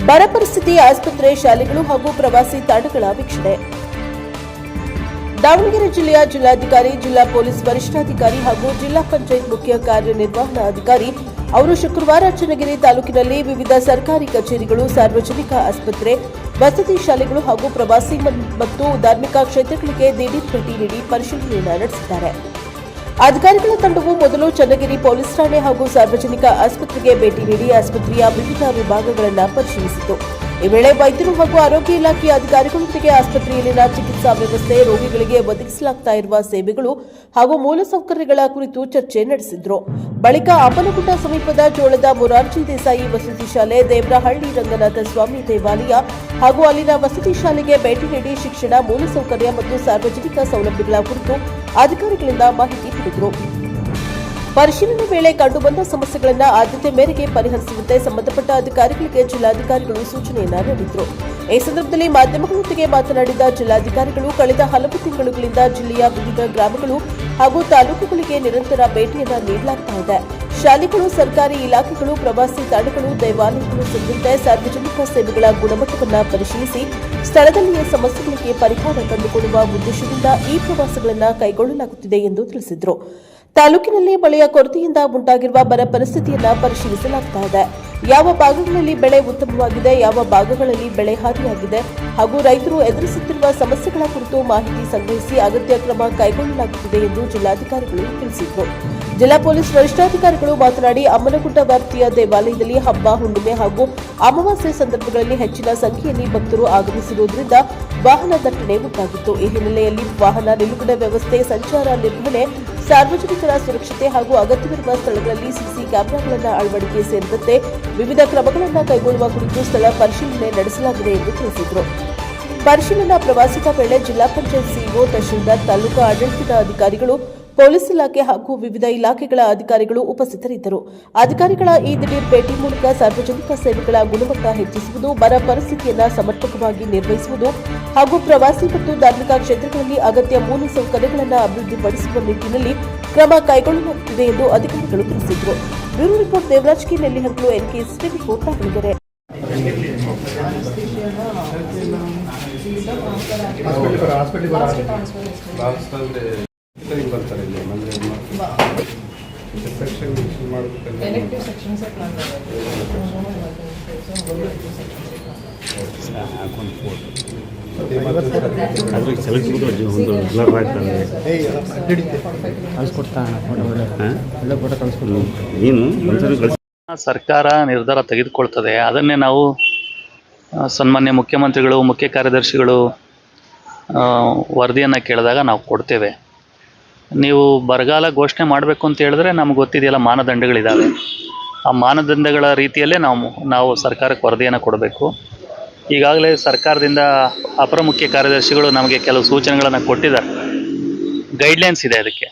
ಬರ ಪರಿಸ್ಥಿತಿ, ಆಸ್ಪತ್ರೆ, ಶಾಲೆಗಳು ಹಾಗೂ ಪ್ರವಾಸಿ ತಾಣಗಳ ವೀಕ್ಷಣೆ. ದಾವಣಗೆರೆ ಜಿಲ್ಲೆಯ ಜಿಲ್ಲಾಧಿಕಾರಿ, ಜಿಲ್ಲಾ ಪೊಲೀಸ್ ವರಿಷ್ಠಾಧಿಕಾರಿ ಹಾಗೂ ಜಿಲ್ಲಾ ಪಂಚಾಯತ್ ಮುಖ್ಯ ಕಾರ್ಯನಿರ್ವಹಣಾಧಿಕಾರಿ ಅವರು ಶುಕ್ರವಾರ ಚನ್ನಗಿರಿ ತಾಲೂಕಿನಲ್ಲಿ ವಿವಿಧ ಸರ್ಕಾರಿ ಕಚೇರಿಗಳು, ಸಾರ್ವಜನಿಕ ಆಸ್ಪತ್ರೆ, ವಸತಿ ಶಾಲೆಗಳು ಹಾಗೂ ಪ್ರವಾಸಿ ಮತ್ತು ಧಾರ್ಮಿಕ ಕ್ಷೇತ್ರಗಳಿಗೆ ದಿಢೀರ್ ಭೇಟಿ ನೀಡಿ ಪರಿಶೀಲನೆಯನ್ನು ನಡೆಸಿದ್ದಾರೆ. ಅಧಿಕಾರಿಗಳ ತಂಡವು ಮೊದಲು ಚನ್ನಗಿರಿ ಪೊಲೀಸ್ ಠಾಣೆ ಹಾಗೂ ಸಾರ್ವಜನಿಕ ಆಸ್ಪತ್ರೆಗೆ ಭೇಟಿ ನೀಡಿ ಆಸ್ಪತ್ರೆಯ ವಿವಿಧ ವಿಭಾಗಗಳನ್ನು ಪರಿಶೀಲಿಸಿತು. ಈ ವೇಳೆ ವೈದ್ಯರು ಹಾಗೂ ಆರೋಗ್ಯ ಇಲಾಖೆಯ ಅಧಿಕಾರಿಗಳೊಂದಿಗೆ ಆಸ್ಪತ್ರೆಯಲ್ಲಿನ ಚಿಕಿತ್ಸಾ ವ್ಯವಸ್ಥೆ, ರೋಗಿಗಳಿಗೆ ಒದಗಿಸಲಾಗ್ತಾ ಇರುವ ಸೇವೆಗಳು ಹಾಗೂ ಮೂಲಸೌಕರ್ಯಗಳ ಕುರಿತು ಚರ್ಚೆ ನಡೆಸಿದ್ರು. ಬಳಿಕ ಅಪ್ಪನಗುಡ್ಡ ಸಮೀಪದ ಜೋಳದ ಮೊರಾರ್ಜಿ ದೇಸಾಯಿ ವಸತಿ ಶಾಲೆ, ದೇವರಹಳ್ಳಿ ರಂಗನಾಥ ಸ್ವಾಮಿ ದೇವಾಲಯ ಹಾಗೂ ಅಲ್ಲಿನ ವಸತಿ ಶಾಲೆಗೆ ಭೇಟಿ ನೀಡಿ ಶಿಕ್ಷಣ, ಮೂಲಸೌಕರ್ಯ ಮತ್ತು ಸಾರ್ವಜನಿಕ ಸೌಲಭ್ಯಗಳ ಕುರಿತು ಅಧಿಕಾರಿಗಳಿಂದ ಮಾಹಿತಿ ಪಡೆದರು. ಪರಿಶೀಲನೆ ವೇಳೆ ಕಂಡುಬಂದ ಸಮಸ್ಯೆಗಳನ್ನು ಆದ್ಯತೆ ಮೇರೆಗೆ ಪರಿಹರಿಸುವಂತೆ ಸಂಬಂಧಪಟ್ಟ ಅಧಿಕಾರಿಗಳಿಗೆ ಜಿಲ್ಲಾಧಿಕಾರಿಗಳು ಸೂಚನೆಯನ್ನ ನೀಡಿದರು. ಈ ಸಂದರ್ಭದಲ್ಲಿ ಮಾಧ್ಯಮಗಳೊಂದಿಗೆ ಮಾತನಾಡಿದ ಜಿಲ್ಲಾಧಿಕಾರಿಗಳು, ಕಳೆದ ಹಲವು ತಿಂಗಳುಗಳಿಂದ ಜಿಲ್ಲೆಯ ವಿವಿಧ ಗ್ರಾಮಗಳು ಹಾಗೂ ತಾಲೂಕುಗಳಿಗೆ ನಿರಂತರ ಭೇಟಿಯನ್ನ ನೀಡಲಾಗ್ತಾ ಇದೆ. ಶಾಲೆಗಳು, ಸರ್ಕಾರಿ ಇಲಾಖೆಗಳು, ಪ್ರವಾಸಿ ತಾಣಗಳು, ದೇವಾಲಯಗಳು ಸೇರಿದಂತೆ ಸಾರ್ವಜನಿಕ ಸೇವೆಗಳ ಗುಣಮಟ್ಟವನ್ನು ಪರಿಶೀಲಿಸಿ ಸ್ಥಳದಲ್ಲಿಯೇ ಸಮಸ್ಯೆಗಳಿಗೆ ಪರಿಹಾರ ಕಂಡುಕೊಳ್ಳುವ ಉದ್ದೇಶದಿಂದ ಈ ಪ್ರವಾಸಗಳನ್ನು ಕೈಗೊಳ್ಳಲಾಗುತ್ತಿದೆ ಎಂದು ತಿಳಿಸಿದರು. ತಾಲೂಕಿನಲ್ಲಿ ಮಳೆಯ ಕೊರತೆಯಿಂದ ಉಂಟಾಗಿರುವ ಬರ ಪರಿಸ್ಥಿತಿಯನ್ನು ಪರಿಶೀಲಿಸಲಾಗ್ತಾ ಇದೆ. ಯಾವ ಭಾಗಗಳಲ್ಲಿ ಬೆಳೆ ಉತ್ತಮವಾಗಿದೆ, ಯಾವ ಭಾಗಗಳಲ್ಲಿ ಬೆಳೆ ಹಾನಿಯಾಗಿದೆ ಹಾಗೂ ರೈತರು ಎದುರಿಸುತ್ತಿರುವ ಸಮಸ್ಯೆಗಳ ಕುರಿತು ಮಾಹಿತಿ ಸಂಗ್ರಹಿಸಿ ಅಗತ್ಯ ಕ್ರಮ ಕೈಗೊಳ್ಳಲಾಗುತ್ತಿದೆ ಎಂದು ಜಿಲ್ಲಾಧಿಕಾರಿಗಳು ತಿಳಿಸಿದರು. ಜಿಲ್ಲಾ ಪೊಲೀಸ್ ವರಿಷ್ಠಾಧಿಕಾರಿಗಳು ಮಾತನಾಡಿ ಅಮ್ಮನಗುಡ್ಡ ವ್ಯಾಪ್ತಿಯ ದೇವಾಲಯದಲ್ಲಿ ಹಬ್ಬ, ಹುಣ್ಣಿಮೆ ಹಾಗೂ ಅಮಾವಾಸ್ಯೆ ಸಂದರ್ಭಗಳಲ್ಲಿ ಹೆಚ್ಚಿನ ಸಂಖ್ಯೆಯಲ್ಲಿ ಭಕ್ತರು ಆಗಮಿಸಿರುವುದರಿಂದ ವಾಹನ ದಟ್ಟಣೆ ಉಂಟಾಗಿತ್ತು. ಈ ಹಿನ್ನೆಲೆಯಲ್ಲಿ ವಾಹನ ನಿಲುಗಡೆ ವ್ಯವಸ್ಥೆ, ಸಂಚಾರ ನಿರ್ವಹಣೆ, ಸಾರ್ವಜನಿಕರ ಸುರಕ್ಷತೆ ಹಾಗೂ ಅಗತ್ಯವಿರುವ ಸ್ಥಳಗಳಲ್ಲಿ ಸಿಸಿ ಕ್ಯಾಮೆರಾಗಳನ್ನು ಅಳವಡಿಕೆ ಸೇರಿದಂತೆ ವಿವಿಧ ಕ್ರಮಗಳನ್ನು ಕೈಗೊಳ್ಳುವ ಕುರಿತು ಸ್ಥಳ ಪರಿಶೀಲನೆ ನಡೆಸಲಾಗಿದೆ ಎಂದು ತಿಳಿಸಿದರು. ಪರಿಶೀಲನಾ ಪ್ರವಾಸದ ವೇಳೆ ಜಿಲ್ಲಾ ಪಂಚಾಯತ್ ಸಿಇಒ, ತಹಶೀಲ್ದಾರ್, ತಾಲೂಕು ಆಡಳಿತದ ಅಧಿಕಾರಿಗಳು, ಪೊಲೀಸ್ ಇಲಾಖೆ ಹಾಗೂ ವಿವಿಧ ಇಲಾಖೆಗಳ ಅಧಿಕಾರಿಗಳು ಉಪಸ್ಥಿತರಿದ್ದರು. ಅಧಿಕಾರಿಗಳ ಈ ದಿಢೀರ್ ಭೇಟಿ ಮೂಲಕ ಸಾರ್ವಜನಿಕ ಸೇವೆಗಳ ಗುಣಮಟ್ಟ ಹೆಚ್ಚಿಸುವುದು, ಬರ ಪರಿಸ್ಥಿತಿಯನ್ನು ಸಮರ್ಪಕವಾಗಿ ನಿರ್ವಹಿಸುವುದು ಹಾಗೂ ಪ್ರವಾಸಿ ಮತ್ತು ಧಾರ್ಮಿಕ ಕ್ಷೇತ್ರಗಳಲ್ಲಿ ಅಗತ್ಯ ಮೂಲಸೌಕರ್ಯಗಳನ್ನು ಅಭಿವೃದ್ಧಿಪಡಿಸುವ ನಿಟ್ಟಿನಲ್ಲಿ ಕ್ರಮ ಕೈಗೊಳ್ಳಲಾಗುತ್ತಿದೆ ಎಂದು ಅಧಿಕಾರಿಗಳು ತಿಳಿಸಿದರು. Bureau report Devaraj K, Nellihankalu, NKS report Davanagere. ಸರ್ಕಾರ ನಿರ್ಧಾರ ತೆಗೆದುಕೊಳ್ತದೆ, ಅದನ್ನೇ ನಾವು ಸನ್ಮಾನ್ಯ ಮುಖ್ಯಮಂತ್ರಿಗಳು, ಮುಖ್ಯ ಕಾರ್ಯದರ್ಶಿಗಳು ವರದಿಯನ್ನು ಕೇಳಿದಾಗ ನಾವು ಕೊಡ್ತೇವೆ. ನೀವು ಬರಗಾಲ ಘೋಷಣೆ ಮಾಡಬೇಕು ಅಂತ ಹೇಳಿದ್ರೆ ನಮ್ಗೆ ಗೊತ್ತಿದೆಯಲ್ಲ, ಮಾನದಂಡಗಳಿದ್ದಾವೆ. ಆ ಮಾನದಂಡಗಳ ರೀತಿಯಲ್ಲೇ ನಾವು ಸರ್ಕಾರಕ್ಕೆ ವರದಿಯನ್ನು ಕೊಡಬೇಕು. ಈಗಾಗಲೇ ಸರ್ಕಾರದಿಂದ ಅಪರ ಮುಖ್ಯ ಕಾರ್ಯದರ್ಶಿಗಳು ನಮಗೆ ಕೆಲವು ಸೂಚನೆಗಳನ್ನು ಕೊಟ್ಟಿದ್ದಾರೆ. ಗೈಡ್ಲೈನ್ಸ್ ಇದೆ, ಅದಕ್ಕೆ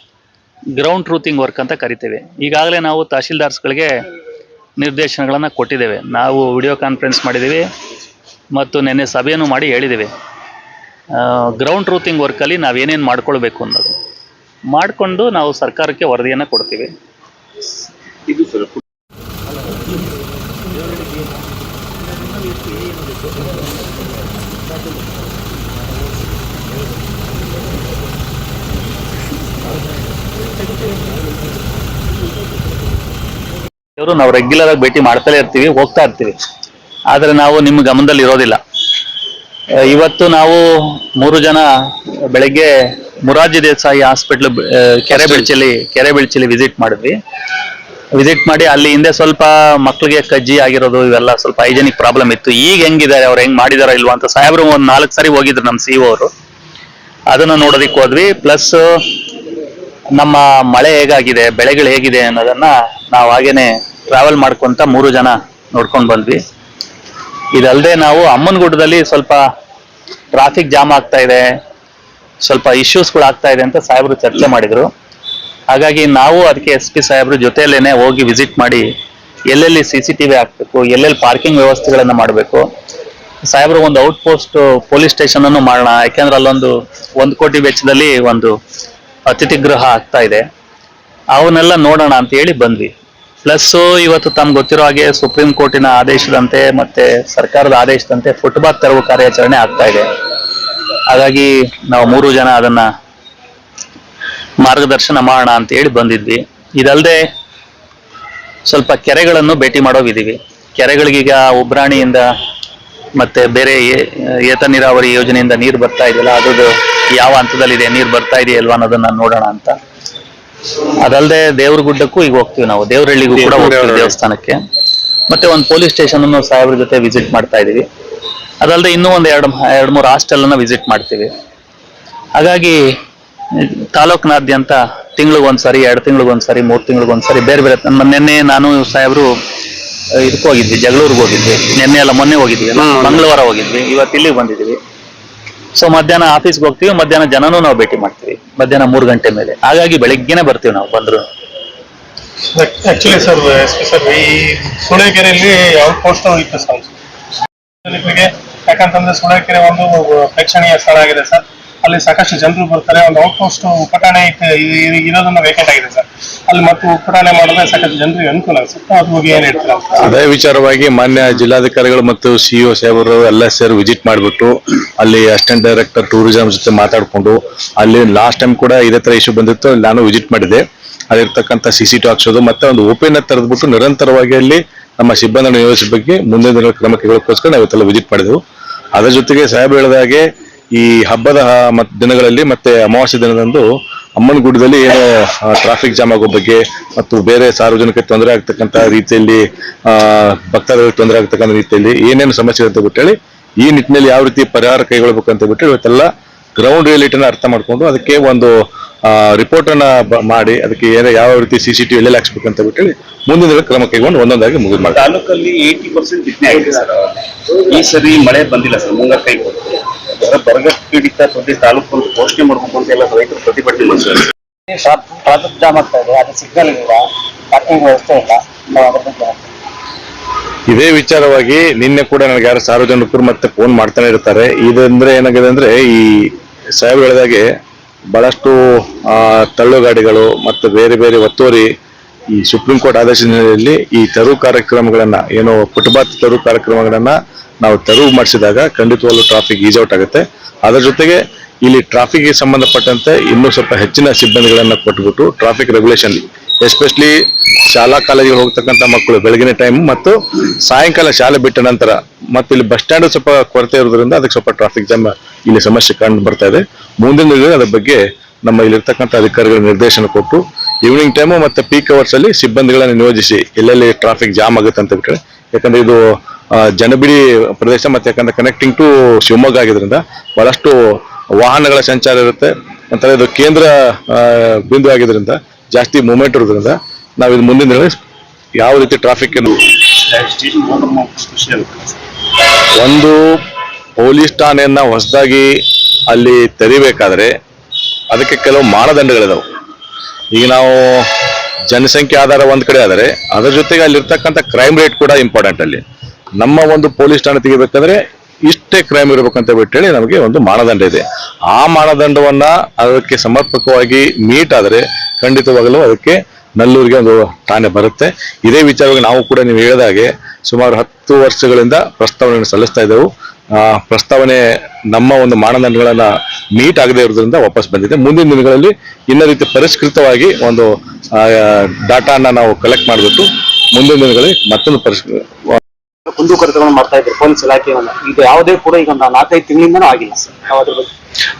ಗ್ರೌಂಡ್ ಟ್ರೂತಿಂಗ್ ವರ್ಕ್ ಅಂತ ಕರಿತೇವೆ. ಈಗಾಗಲೇ ನಾವು ತಹಶೀಲ್ದಾರ್ಸ್ಗಳಿಗೆ ನಿರ್ದೇಶನಗಳನ್ನು ಕೊಟ್ಟಿದ್ದೇವೆ. ನಾವು ವಿಡಿಯೋ ಕಾನ್ಫರೆನ್ಸ್ ಮಾಡಿದ್ದೀವಿ ಮತ್ತು ನಿನ್ನೆ ಸಭೆಯನ್ನು ಮಾಡಿ ಹೇಳಿದ್ದೇವೆ. ಗ್ರೌಂಡ್ ಟ್ರೂತಿಂಗ್ ವರ್ಕಲ್ಲಿ ನಾವೇನೇನು ಮಾಡ್ಕೊಳ್ಬೇಕು ಅನ್ನೋದು ಮಾಡಿಕೊಂಡು ನಾವು ಸರ್ಕಾರಕ್ಕೆ ವರದಿಯನ್ನು ಕೊಡ್ತೀವಿ. ಇದು ಸ್ವಲ್ಪ ನಾವು ರೆಗ್ಯುಲರ್ ಆಗಿ ಭೇಟಿ ಮಾಡ್ತಲೇ ಇರ್ತೀವಿ, ಹೋಗ್ತಾ ಇರ್ತೀವಿ. ಆದರೆ ನಾವು ನಿಮ್ಮ ಗಮನದಲ್ಲಿ ಇರೋದಿಲ್ಲ. ಇವತ್ತು ನಾವು 3 ಜನ ಬೆಳಗ್ಗೆ ಮೊರಾರ್ಜಿ ದೇಸಾಯಿ ಹಾಸ್ಪಿಟ್ಲ್ ಕೆರೆಬೆಳ್ಚಲ್ಲಿ ವಿಸಿಟ್ ಮಾಡಿದ್ವಿ. ವಿಸಿಟ್ ಮಾಡಿ ಅಲ್ಲಿ ಹಿಂದೆ ಸ್ವಲ್ಪ ಮಕ್ಕಳಿಗೆ ಕಜ್ಜಿ ಆಗಿರೋದು, ಇವೆಲ್ಲ ಸ್ವಲ್ಪ ಹೈಜೆನಿಕ್ ಪ್ರಾಬ್ಲಮ್ ಇತ್ತು. ಈಗ ಹೆಂಗಿದ್ದಾರೆ, ಅವ್ರು ಹೆಂಗ್ ಮಾಡಿದಾರ ಇಲ್ವಾ ಅಂತ ಸಾಹೇಬ್ರು ಒಂದು 4 ಸರಿ ಹೋಗಿದ್ರು ನಮ್ಮ CEO ಅವರು. ಅದನ್ನು ನೋಡೋದಕ್ಕೆ ಹೋದ್ವಿ. ಪ್ಲಸ್ ನಮ್ಮ ಮಳೆ ಹೇಗಾಗಿದೆ, ಬೆಳೆಗಳು ಹೇಗಿದೆ ಅನ್ನೋದನ್ನ ನಾವು ಹಾಗೇನೆ ಟ್ರಾವೆಲ್ ಮಾಡ್ಕೊಂತ 3 ಜನ ನೋಡ್ಕೊಂಡು ಬಂದ್ವಿ. ಇದಲ್ಲದೆ ನಾವು ಅಮ್ಮನಗುಡ್ಡದಲ್ಲಿ ಸ್ವಲ್ಪ ಟ್ರಾಫಿಕ್ ಜಾಮ್ ಆಗ್ತಾ ಇದೆ, ಸ್ವಲ್ಪ ಇಶ್ಯೂಸ್ಗಳು ಆಗ್ತಾ ಇದೆ ಅಂತ ಸಾಹೇಬರು ಚರ್ಚೆ ಮಾಡಿದ್ರು. ಹಾಗಾಗಿ ನಾವು ಅದಕ್ಕೆ SP ಸಾಹೇಬ್ರ ಜೊತೆಯಲ್ಲೇನೆ ಹೋಗಿ ವಿಸಿಟ್ ಮಾಡಿ ಎಲ್ಲೆಲ್ಲಿ CCTV ಹಾಕ್ಬೇಕು, ಎಲ್ಲೆಲ್ಲಿ ಪಾರ್ಕಿಂಗ್ ವ್ಯವಸ್ಥೆಗಳನ್ನು ಮಾಡಬೇಕು. ಸಾಹೇಬ್ರು ಒಂದು ಔಟ್ ಪೋಸ್ಟ್ ಪೊಲೀಸ್ ಸ್ಟೇಷನ್ ಅನ್ನು ಮಾಡೋಣ, ಯಾಕೆಂದ್ರೆ ಅಲ್ಲೊಂದು 1 ಕೋಟಿ ವೆಚ್ಚದಲ್ಲಿ ಒಂದು ಅತಿಥಿ ಗೃಹ ಆಗ್ತಾ ಇದೆ, ಅವನ್ನೆಲ್ಲ ನೋಡೋಣ ಅಂತ ಹೇಳಿ ಬಂದ್ವಿ. ಪ್ಲಸ್ ಇವತ್ತು ತಮ್ಗೆ ಗೊತ್ತಿರೋ ಹಾಗೆ ಸುಪ್ರೀಂ ಕೋರ್ಟಿನ ಆದೇಶದಂತೆ ಮತ್ತೆ ಸರ್ಕಾರದ ಆದೇಶದಂತೆ ಫುಟ್ಪಾತ್ ತೆರವು ಕಾರ್ಯಾಚರಣೆ ಆಗ್ತಾ ಇದೆ. ಹಾಗಾಗಿ ನಾವು 3 ಜನ ಅದನ್ನ ಮಾರ್ಗದರ್ಶನ ಮಾಡೋಣ ಅಂತ ಹೇಳಿ ಬಂದಿದ್ವಿ. ಇದಲ್ಲದೆ ಸ್ವಲ್ಪ ಕೆರೆಗಳನ್ನು ಭೇಟಿ ಮಾಡೋಗಿದ್ದೀವಿ. ಕೆರೆಗಳಿಗೀಗ ಉಬ್ರಾಣಿಯಿಂದ ಮತ್ತೆ ಬೇರೆ ಏತ ನೀರಾವರಿ ಯೋಜನೆಯಿಂದ ನೀರು ಬರ್ತಾ ಇದೆಯಲ್ಲ, ಅದು ಯಾವ ಹಂತದಲ್ಲಿದೆ, ನೀರು ಬರ್ತಾ ಇದೆಯಲ್ವಾ ಅನ್ನೋದನ್ನ ನೋಡೋಣ ಅಂತ. ಅದಲ್ಲದೆ ದೇವ್ರಗುಡ್ಡಕ್ಕೂ ಈಗ ಹೋಗ್ತೀವಿ, ನಾವು ದೇವರಹಳ್ಳಿಗೂ ಕೂಡ ಹೋಗ್ತೀವಿ, ದೇವಸ್ಥಾನಕ್ಕೆ. ಮತ್ತೆ ಒಂದು ಪೊಲೀಸ್ ಸ್ಟೇಷನ್ ಅನ್ನು ಸಾಹೇಬ್ರ ಜೊತೆ ವಿಸಿಟ್ ಮಾಡ್ತಾ ಇದೀವಿ. ಅದಲ್ಲದೆ ಇನ್ನೂ ಒಂದು 2-3 ಹಾಸ್ಟೆಲ್ ಅನ್ನ ವಿಸಿಟ್ ಮಾಡ್ತೀವಿ. ಹಾಗಾಗಿ ತಾಲೂಕಿನಾದ್ಯಂತ ತಿಂಗಳಿಗೊಂದ್ಸರಿ, 2 ತಿಂಗಳಿಗೊಂದ್ಸರಿ, 3 ತಿಂಗಳಿಗೊಂದ್ಸರಿ ಬೇರೆ ಬೇರೆ. ನಿನ್ನೆ ನಾನು ಸಾಹೇಬ್ರು ಇದಕ್ಕೆ ಹೋಗಿದ್ವಿ, ಜಗಳೂರಿಗೆ ಹೋಗಿದ್ವಿ. ಮೊನ್ನೆ ಹೋಗಿದ್ವಿ, ಮಂಗಳವಾರ ಹೋಗಿದ್ವಿ, ಇವತ್ತು ಇಲ್ಲಿಗೆ ಬಂದಿದ್ವಿ. ಸೊ ಮಧ್ಯಾಹ್ನ ಆಫೀಸ್ಗೆ ಹೋಗ್ತೀವಿ, ಮಧ್ಯಾಹ್ನ ಜನನೂ ನಾವು ಭೇಟಿ ಮಾಡ್ತೀವಿ, ಮಧ್ಯಾಹ್ನ 3 ಗಂಟೆ ಮೇಲೆ. ಹಾಗಾಗಿ ಬೆಳಗ್ಗೆನೆ ಬರ್ತೀವಿ ನಾವು ಬಂದ್ರು. ಆಕ್ಚುಲಿ ಸರ್, ಈ ಸುಳೆಕೆರೆಯಲ್ಲಿ ಯಾವ ಪೋಸ್ಟ್ ಇತ್ತು ಸರ್ ಯಾಕಂತಂದ್ರೆ ಸುಳೆಕೆರೆ ಒಂದು ಪ್ರೇಕ್ಷಣೀಯ ಸ್ಥಳ ಆಗಿದೆ ಸರ್. ಅಲ್ಲಿ ಸಾಕಷ್ಟು ಜನರು ಬರ್ತಾರೆ. ಒಂದು ಔಟ್ ಪೋಸ್ಟ್ ಉಪಠಾಣೆ ಇರೋದನ್ನ ವೇಕೆಂಟ್ ಆಗಿದೆ ಸರ್. ಅಲ್ಲಿ ಮತ್ತು ಉಪಠಾಣೆ ಮಾಡಿದ್ರೆ ಸಾಕಷ್ಟು ಜನರಿಗೆ ಅನುಕೂಲ ಆಗುತ್ತೆ. ಅದ್ರ ಬಗ್ಗೆ ಏನ್ ಹೇಳ್ತೀರಾ? ಅದೇ ವಿಚಾರವಾಗಿ ಮಾನ್ಯ ಜಿಲ್ಲಾಧಿಕಾರಿಗಳು ಮತ್ತು CEO ಸಾಹೇಬರು ಎಲ್ಲ ಸೇರಿ ವಿಸಿಟ್ ಮಾಡಿಬಿಟ್ಟು ಅಲ್ಲಿ ಅಸಿಸ್ಟೆಂಟ್ ಡೈರೆಕ್ಟರ್ ಟೂರಿಸಂ ಜೊತೆ ಮಾತಾಡ್ಕೊಂಡು, ಅಲ್ಲಿ ಲಾಸ್ಟ್ ಟೈಮ್ ಕೂಡ ಇದೇ ತರ ಇಶ್ಯೂ ಬಂದಿತ್ತು, ನಾನು ವಿಸಿಟ್ ಮಾಡಿದ್ದೆ. ಅಲ್ಲಿರ್ತಕ್ಕಂಥ CCTV ಹಾಕ್ಸೋದು ಮತ್ತೆ ಒಂದು OPN ತೆರೆದ್ಬಿಟ್ಟು ನಿರಂತರವಾಗಿ ಅಲ್ಲಿ ನಮ್ಮ ಸಿಬ್ಬಂದಿ ನಿಯೋಜಿಸುವ ಬಗ್ಗೆ ಮುಂದಿನ ದಿನ ಕ್ರಮ ಕೈಗೊಳ್ಳೋಕ್ಕೋಸ್ಕರ ನಾವು ಇವತ್ತೆಲ್ಲ ವಿಸಿಟ್ ಮಾಡಿದೆವು. ಅದರ ಜೊತೆಗೆ ಸಾಹೇಬ್ ಹೇಳಿದಾಗೆ ಈ ಹಬ್ಬದ ದಿನಗಳಲ್ಲಿ ಮತ್ತೆ ಅಮಾವಾಸ್ಯೆ ದಿನದಂದು ಅಮ್ಮನಗುಡ್ಡದಲ್ಲಿ ಏನು ಟ್ರಾಫಿಕ್ ಜಾಮ್ ಆಗೋ ಬಗ್ಗೆ ಮತ್ತು ಬೇರೆ ಸಾರ್ವಜನಿಕ ತೊಂದರೆ ಆಗ್ತಕ್ಕಂಥ ರೀತಿಯಲ್ಲಿ ಭಕ್ತಾದಿಗಳಿಗೆ ತೊಂದರೆ ಆಗ್ತಕ್ಕಂಥ ರೀತಿಯಲ್ಲಿ ಏನೇನು ಸಮಸ್ಯೆ ಅಂತ ಬಿಟ್ಟೇಳಿ ಈ ನಿಟ್ಟಿನಲ್ಲಿ ಯಾವ ರೀತಿ ಪರಿಹಾರ ಕೈಗೊಳ್ಳಬೇಕು ಅಂತ ಬಿಟ್ಟು ಇವತ್ತೆಲ್ಲ ಗ್ರೌಂಡ್ ರಿಯಾಲಿಟಿನ ಅರ್ಥ ಮಾಡ್ಕೊಂಡು ಅದಕ್ಕೆ ಒಂದು ರಿಪೋರ್ಟ್ ಅನ್ನ ಮಾಡಿ ಅದಕ್ಕೆ ಯಾವ ರೀತಿ CCTV ಎಲ್ಲೆಲ್ಲಿ ಹಾಕ್ಸ್ಬೇಕು ಅಂತ ಬಿಟ್ಟೇಳಿ ಮುಂದಿನ ಕ್ರಮ ಕೈಗೊಂಡು ಒಂದೊಂದಾಗಿ ಮುಗಿದು ಮಾಡಿ. ತಾಲೂಕಲ್ಲಿ 80% ಬಿತ್ತನೆ ಆಗಿದೆ ಸರ್. ಈ ಸರಿ ಮಳೆ ಬಂದಿಲ್ಲ ಸರ್. ಮುಂಗಾರು ಕೈ ಕೊಟ್ಟು ಬರಗ ಪೀಡಿತ ಪ್ರತಿ ತಾಲೂಕು ಅಂತ ಘೋಷಣೆ ಮಾಡಬೇಕು ಅಂತ ಎಲ್ಲ ರೈತರು ಪ್ರತಿಭಟನೆ ಮಾಡ್ತಾರೆ. ಟ್ರಾಫಿಕ್ ಜಾಮ್ ಆಗ್ತಾ ಇದೆ, ಅದು ಸಿಗ್ನಲ್ ಇಲ್ಲ, ಪಾರ್ಕಿಂಗ್ ವ್ಯವಸ್ಥೆ ಇಲ್ಲ. ಇದೇ ವಿಚಾರವಾಗಿ ನಿನ್ನೆ ಕೂಡ ನನಗೆ ಯಾರು ಸಾರ್ವಜನಿಕರು ಮತ್ತೆ ಫೋನ್ ಮಾಡ್ತಾನೆ ಇರ್ತಾರೆ. ಇದಂದ್ರೆ ಏನಾಗಿದೆ ಅಂದ್ರೆ ಈ ಸಾಹೇಬ್ ಹೇಳಿದಾಗೆ ಬಹಳಷ್ಟು ತಳ್ಳುಗಾಡಿಗಳು ಮತ್ತು ಬೇರೆ ಬೇರೆ ಒತ್ತುವರಿ ಈ ಸುಪ್ರೀಂ ಕೋರ್ಟ್ ಆದೇಶದ ಹಿನ್ನೆಲೆಯಲ್ಲಿ ಈ ತೆರವು ಕಾರ್ಯಕ್ರಮಗಳನ್ನ ಏನು ಫುಟ್ಪಾತ್ ತೆರವು ಕಾರ್ಯಕ್ರಮಗಳನ್ನ ನಾವು ತೆರವು ಮಾಡಿಸಿದಾಗ ಖಂಡಿತವಾಗ್ಲೂ ಟ್ರಾಫಿಕ್ ಈಸ್ ಔಟ್ ಆಗುತ್ತೆ. ಅದರ ಜೊತೆಗೆ ಇಲ್ಲಿ ಟ್ರಾಫಿಕ್ಗೆ ಸಂಬಂಧಪಟ್ಟಂತೆ ಇನ್ನೂ ಸ್ವಲ್ಪ ಹೆಚ್ಚಿನ ಸಿಬ್ಬಂದಿಗಳನ್ನ ಕೊಟ್ಬಿಟ್ಟು ಟ್ರಾಫಿಕ್ ರೆಗ್ಯುಲೇಷನ್ ಎಸ್ಪೆಷಲಿ ಶಾಲಾ ಕಾಲೇಜಿಗೆ ಹೋಗ್ತಕ್ಕಂಥ ಮಕ್ಕಳು ಬೆಳಗಿನ ಟೈಮ್ ಮತ್ತು ಸಾಯಂಕಾಲ ಶಾಲೆ ಬಿಟ್ಟ ನಂತರ ಮತ್ತೆ ಇಲ್ಲಿ ಬಸ್ ಸ್ಟ್ಯಾಂಡ್ ಸ್ವಲ್ಪ ಕೊರತೆ ಇರೋದ್ರಿಂದ ಅದಕ್ಕೆ ಸ್ವಲ್ಪ ಟ್ರಾಫಿಕ್ ಜಾಮ್ ಇಲ್ಲಿ ಸಮಸ್ಯೆ ಕಂಡು ಬರ್ತಾ ಇದೆ. ಮುಂದಿನ ದಿನಗಳಲ್ಲಿ ಅದರ ಬಗ್ಗೆ ನಮ್ಮ ಇಲ್ಲಿರ್ತಕ್ಕಂಥ ಅಧಿಕಾರಿಗಳ ನಿರ್ದೇಶನ ಕೊಟ್ಟು ಈವ್ನಿಂಗ್ ಟೈಮು ಮತ್ತು ಪೀಕ್ ಅವರ್ಸ್ ಅಲ್ಲಿ ಸಿಬ್ಬಂದಿಗಳನ್ನು ನಿಯೋಜಿಸಿ ಎಲ್ಲೆಲ್ಲಿ ಟ್ರಾಫಿಕ್ ಜಾಮ್ ಆಗುತ್ತೆ ಅಂತ ಬಿಟ್ಟರೆ, ಯಾಕಂದ್ರೆ ಇದು ಜನಬಿಡಿ ಪ್ರದೇಶ ಮತ್ತೆ ಯಾಕಂದ್ರೆ ಕನೆಕ್ಟಿಂಗ್ ಟು ಶಿವಮೊಗ್ಗ ಆಗಿದ್ರಿಂದ ಬಹಳಷ್ಟು ವಾಹನಗಳ ಸಂಚಾರ ಇರುತ್ತೆ. ನಂತರ ಇದು ಕೇಂದ್ರ ಬಿಂದು ಆಗಿದ್ರಿಂದ ಜಾಸ್ತಿ ಮೂವ್ಮೆಂಟ್ ಇರೋದ್ರಿಂದ ನಾವು ಇದು ಮುಂದಿನ ದಿನ ಯಾವ ರೀತಿ ಟ್ರಾಫಿಕ್ ಒಂದು ಪೊಲೀಸ್ ಠಾಣೆಯನ್ನ ಹೊಸದಾಗಿ ಅಲ್ಲಿ ತೆರಿಬೇಕಾದ್ರೆ ಅದಕ್ಕೆ ಕೆಲವು ಮಾನದಂಡಗಳಿದಾವೆ. ಈಗ ನಾವು ಜನಸಂಖ್ಯೆ ಆಧಾರ ಒಂದ್ ಕಡೆ ಆದರೆ ಅದರ ಜೊತೆಗೆ ಅಲ್ಲಿರ್ತಕ್ಕಂಥ ಕ್ರೈಮ್ ರೇಟ್ ಕೂಡ ಇಂಪಾರ್ಟೆಂಟ್. ಅಲ್ಲಿ ನಮ್ಮ ಒಂದು ಪೊಲೀಸ್ ಠಾಣೆ ತೆಗಿಬೇಕಾದ್ರೆ ಇಷ್ಟೇ ಕ್ರೈಮ್ ಇರಬೇಕಂತ ಬಿಟ್ಟೇಳಿ ನಮಗೆ ಒಂದು ಮಾನದಂಡ ಇದೆ. ಆ ಮಾನದಂಡವನ್ನ ಅದಕ್ಕೆ ಸಮರ್ಪಕವಾಗಿ ಮೀಟ್ ಆದರೆ ಖಂಡಿತವಾಗಲೂ ಅದಕ್ಕೆ ನಲ್ಲೂರಿಗೆ ಒಂದು ಠಾಣೆ ಬರುತ್ತೆ. ಇದೇ ವಿಚಾರವಾಗಿ ನಾವು ಕೂಡ ನೀವು ಹೇಳಿದಾಗೆ ಸುಮಾರು 10 ವರ್ಷಗಳಿಂದ ಪ್ರಸ್ತಾವನೆಯನ್ನು ಸಲ್ಲಿಸ್ತಾ ಇದ್ದೆವು. ಪ್ರಸ್ತಾವನೆ ನಮ್ಮ ಒಂದು ಮಾನದಂಡಗಳನ್ನ ಮೀಟ್ ಆಗದೆ ಇರೋದ್ರಿಂದ ವಾಪಸ್ ಬಂದಿದೆ. ಮುಂದಿನ ದಿನಗಳಲ್ಲಿ ಇನ್ನ ರೀತಿ ಪರಿಷ್ಕೃತವಾಗಿ ಒಂದು ಡಾಟಾನ ನಾವು ಕಲೆಕ್ಟ್ ಮಾಡಿಬಿಟ್ಟು ಮುಂದಿನ ದಿನಗಳಲ್ಲಿ ಮತ್ತೊಂದು ಕುಂದುಕೊರತೆಗಳನ್ನು ಮಾಡ್ತಾ ಇದ್ದಾರೆ ಪೊಲೀಸ್ ಇಲಾಖೆಯನ್ನ. ಇದು ಯಾವುದೇ ಕೂಡ ಈಗ 4-5 ತಿಂಗಳಿಂದನೂ ಆಗಿಲ್ಲ ಸರ್. ನಾವು ಅದ್ರ ಬಗ್ಗೆ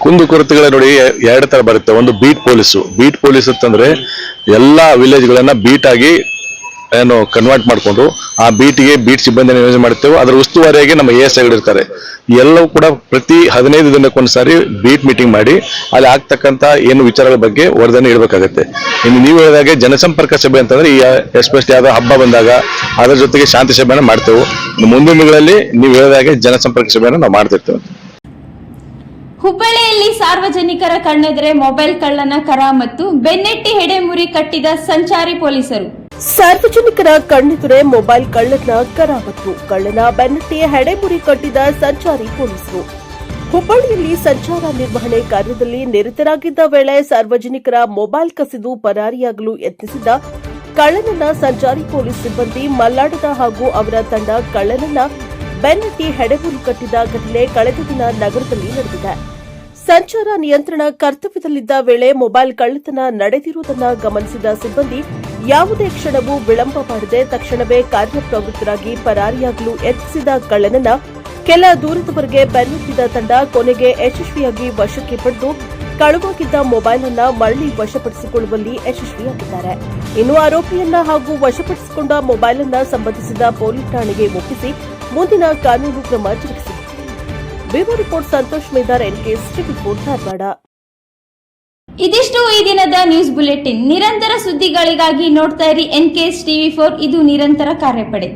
ಕುಂದುಕೊರತೆಗಳ ನೋಡಿ 2 ತರ ಬರುತ್ತೆ. ಒಂದು ಬೀಟ್ ಪೊಲೀಸ್ ಅಂತಂದ್ರೆ ಎಲ್ಲಾ ವಿಲೇಜ್ಗಳನ್ನ ಬೀಟ್ ಆಗಿ ಏನು ಕನ್ವರ್ಟ್ ಮಾಡ್ಕೊಂಡು ಆ ಬೀಟ್ಗೆ ಬೀಟ್ ಸಿಬ್ಬಂದಿ ನಿಯೋಜನೆ ಮಾಡ್ತೇವೆ. ಅದರ ಉಸ್ತುವಾರಿಯಾಗಿ ನಮ್ಮ ASIಗಳು ಇರ್ತಾರೆ. ಎಲ್ಲವೂ ಕೂಡ ಪ್ರತಿ 15 ದಿನಕ್ಕೊಂದ್ಸಾರಿ ಬೀಟ್ ಮೀಟಿಂಗ್ ಮಾಡಿ ಅಲ್ಲಿ ಆಗ್ತಕ್ಕಂಥ ಏನು ವಿಚಾರಗಳ ಬಗ್ಗೆ ವರದಿಯನ್ನು ಇಡಬೇಕಾಗತ್ತೆ. ಇನ್ನು ನೀವು ಹೇಳಿದಾಗೆ ಜನಸಂಪರ್ಕ ಸಭೆ ಅಂತಂದ್ರೆ ಈ ಎಸ್ಪೆಷಲಿ ಯಾವ್ದೋ ಹಬ್ಬ ಬಂದಾಗ ಅದರ ಜೊತೆಗೆ ಶಾಂತಿ ಸಭೆಯನ್ನು ಮಾಡ್ತೇವೆ. ಮುಂದಿನ ದಿನಗಳಲ್ಲಿ ನೀವು ಹೇಳಿದಾಗೆ ಜನಸಂಪರ್ಕ ಸಭೆಯನ್ನು ನಾವು ಮಾಡ್ತಿರ್ತೇವೆ. ಹುಬ್ಬಳ್ಳಿಯಲ್ಲಿ ಸಾರ್ವಜನಿಕರ ಕಣ್ಣೆದುರೆ ಮೊಬೈಲ್ ಕಳ್ಳನ ಕರ ಮತ್ತು ಬೆನ್ನಟ್ಟಿ ಹೆಡೆಮುರಿ ಕಟ್ಟಿದ ಸಂಚಾರಿ ಪೊಲೀಸರು. ಸಾರ್ವಜನಿಕರ ಕಣ್ಣೆದುರೆ ಮೊಬೈಲ್ ಕಳ್ಳನ ಕರ ಮತ್ತು ಕಳ್ಳನ ಬೆನ್ನಟ್ಟಿ ಹೆಡೆಮುರಿ ಕಟ್ಟಿದ ಸಂಚಾರಿ ಪೊಲೀಸರು. ಹುಬ್ಬಳ್ಳಿಯಲ್ಲಿ ಸಂಚಾರ ನಿರ್ವಹಣೆ ಕಾರ್ಯದಲ್ಲಿ ನಿರತರಾಗಿದ್ದ ವೇಳೆ ಸಾರ್ವಜನಿಕರ ಮೊಬೈಲ್ ಕಸಿದು ಪರಾರಿಯಾಗಲು ಯತ್ನಿಸಿದ ಕಳ್ಳನನ್ನ ಸಂಚಾರಿ ಪೊಲೀಸ್ ಸಿಬ್ಬಂದಿ ಮಲ್ಲಾಡದ ಹಾಗೂ ಅವರ ತಂಡ ಕಳ್ಳನನ್ನ ಬೆನ್ನಟ್ಟಿ ಹೆಡೆಮುರಿ ಕಟ್ಟಿದ ಘಟನೆ ಕಳೆದ ದಿನ ನಗರದಲ್ಲಿ ನಡೆದಿದೆ. ಸಂಚಾರ ನಿಯಂತ್ರಣ ಕರ್ತವ್ಯದಲ್ಲಿದ್ದ ವೇಳೆ ಮೊಬೈಲ್ ಕಳ್ಳತನ ನಡೆದಿರುವುದನ್ನು ಗಮನಿಸಿದ ಸಿಬ್ಬಂದಿ ಯಾವುದೇ ಕ್ಷಣವೂ ವಿಳಂಬ ಮಾಡದೆ ತಕ್ಷಣವೇ ಕಾರ್ಯಪ್ರವೃತ್ತರಾಗಿ ಪರಾರಿಯಾಗಲು ಯತ್ನಿಸಿದ ಕಳ್ಳನನ್ನ ಕೆಲ ದೂರದವರೆಗೆ ಬೆನ್ನಟ್ಟಿದ ತಂಡ ಕೊನೆಗೆ ಯಶಸ್ವಿಯಾಗಿ ವಶಕ್ಕೆ ಪಡೆದು ಕಳುವಾಗಿದ್ದ ಮೊಬೈಲ್ ಅನ್ನ ಮರಳಿ ವಶಪಡಿಸಿಕೊಳ್ಳುವಲ್ಲಿ ಯಶಸ್ವಿಯಾಗಿದ್ದಾರೆ. ಇನ್ನು ಆರೋಪಿಯನ್ನ ಹಾಗೂ ವಶಪಡಿಸಿಕೊಂಡ ಮೊಬೈಲ್ ಅನ್ನ ಸಂಬಂಧಿಸಿದ ಪೊಲೀಸ್ ಠಾಣೆಗೆ ಒಪ್ಪಿಸಿ ಮುಂದಿನ ಕಾನೂನು ಕ್ರಮ ಜರುಗಿಸಿದೆ. Bureau report Santosh Medar, NKS TV 4 Dharwad. ಇದಿಷ್ಟು ಈ ದಿನದ ನ್ಯೂಸ್ ಬುಲೆಟಿನ್. ನಿರಂತರ ಸುದ್ದಿಗಳಿಗಾಗಿ ನೋಡ್ತಾ ಇರಿ NKS ಟಿವಿ 4, ಇದು ನಿರಂತರ ಕಾರ್ಯಪಡೆ.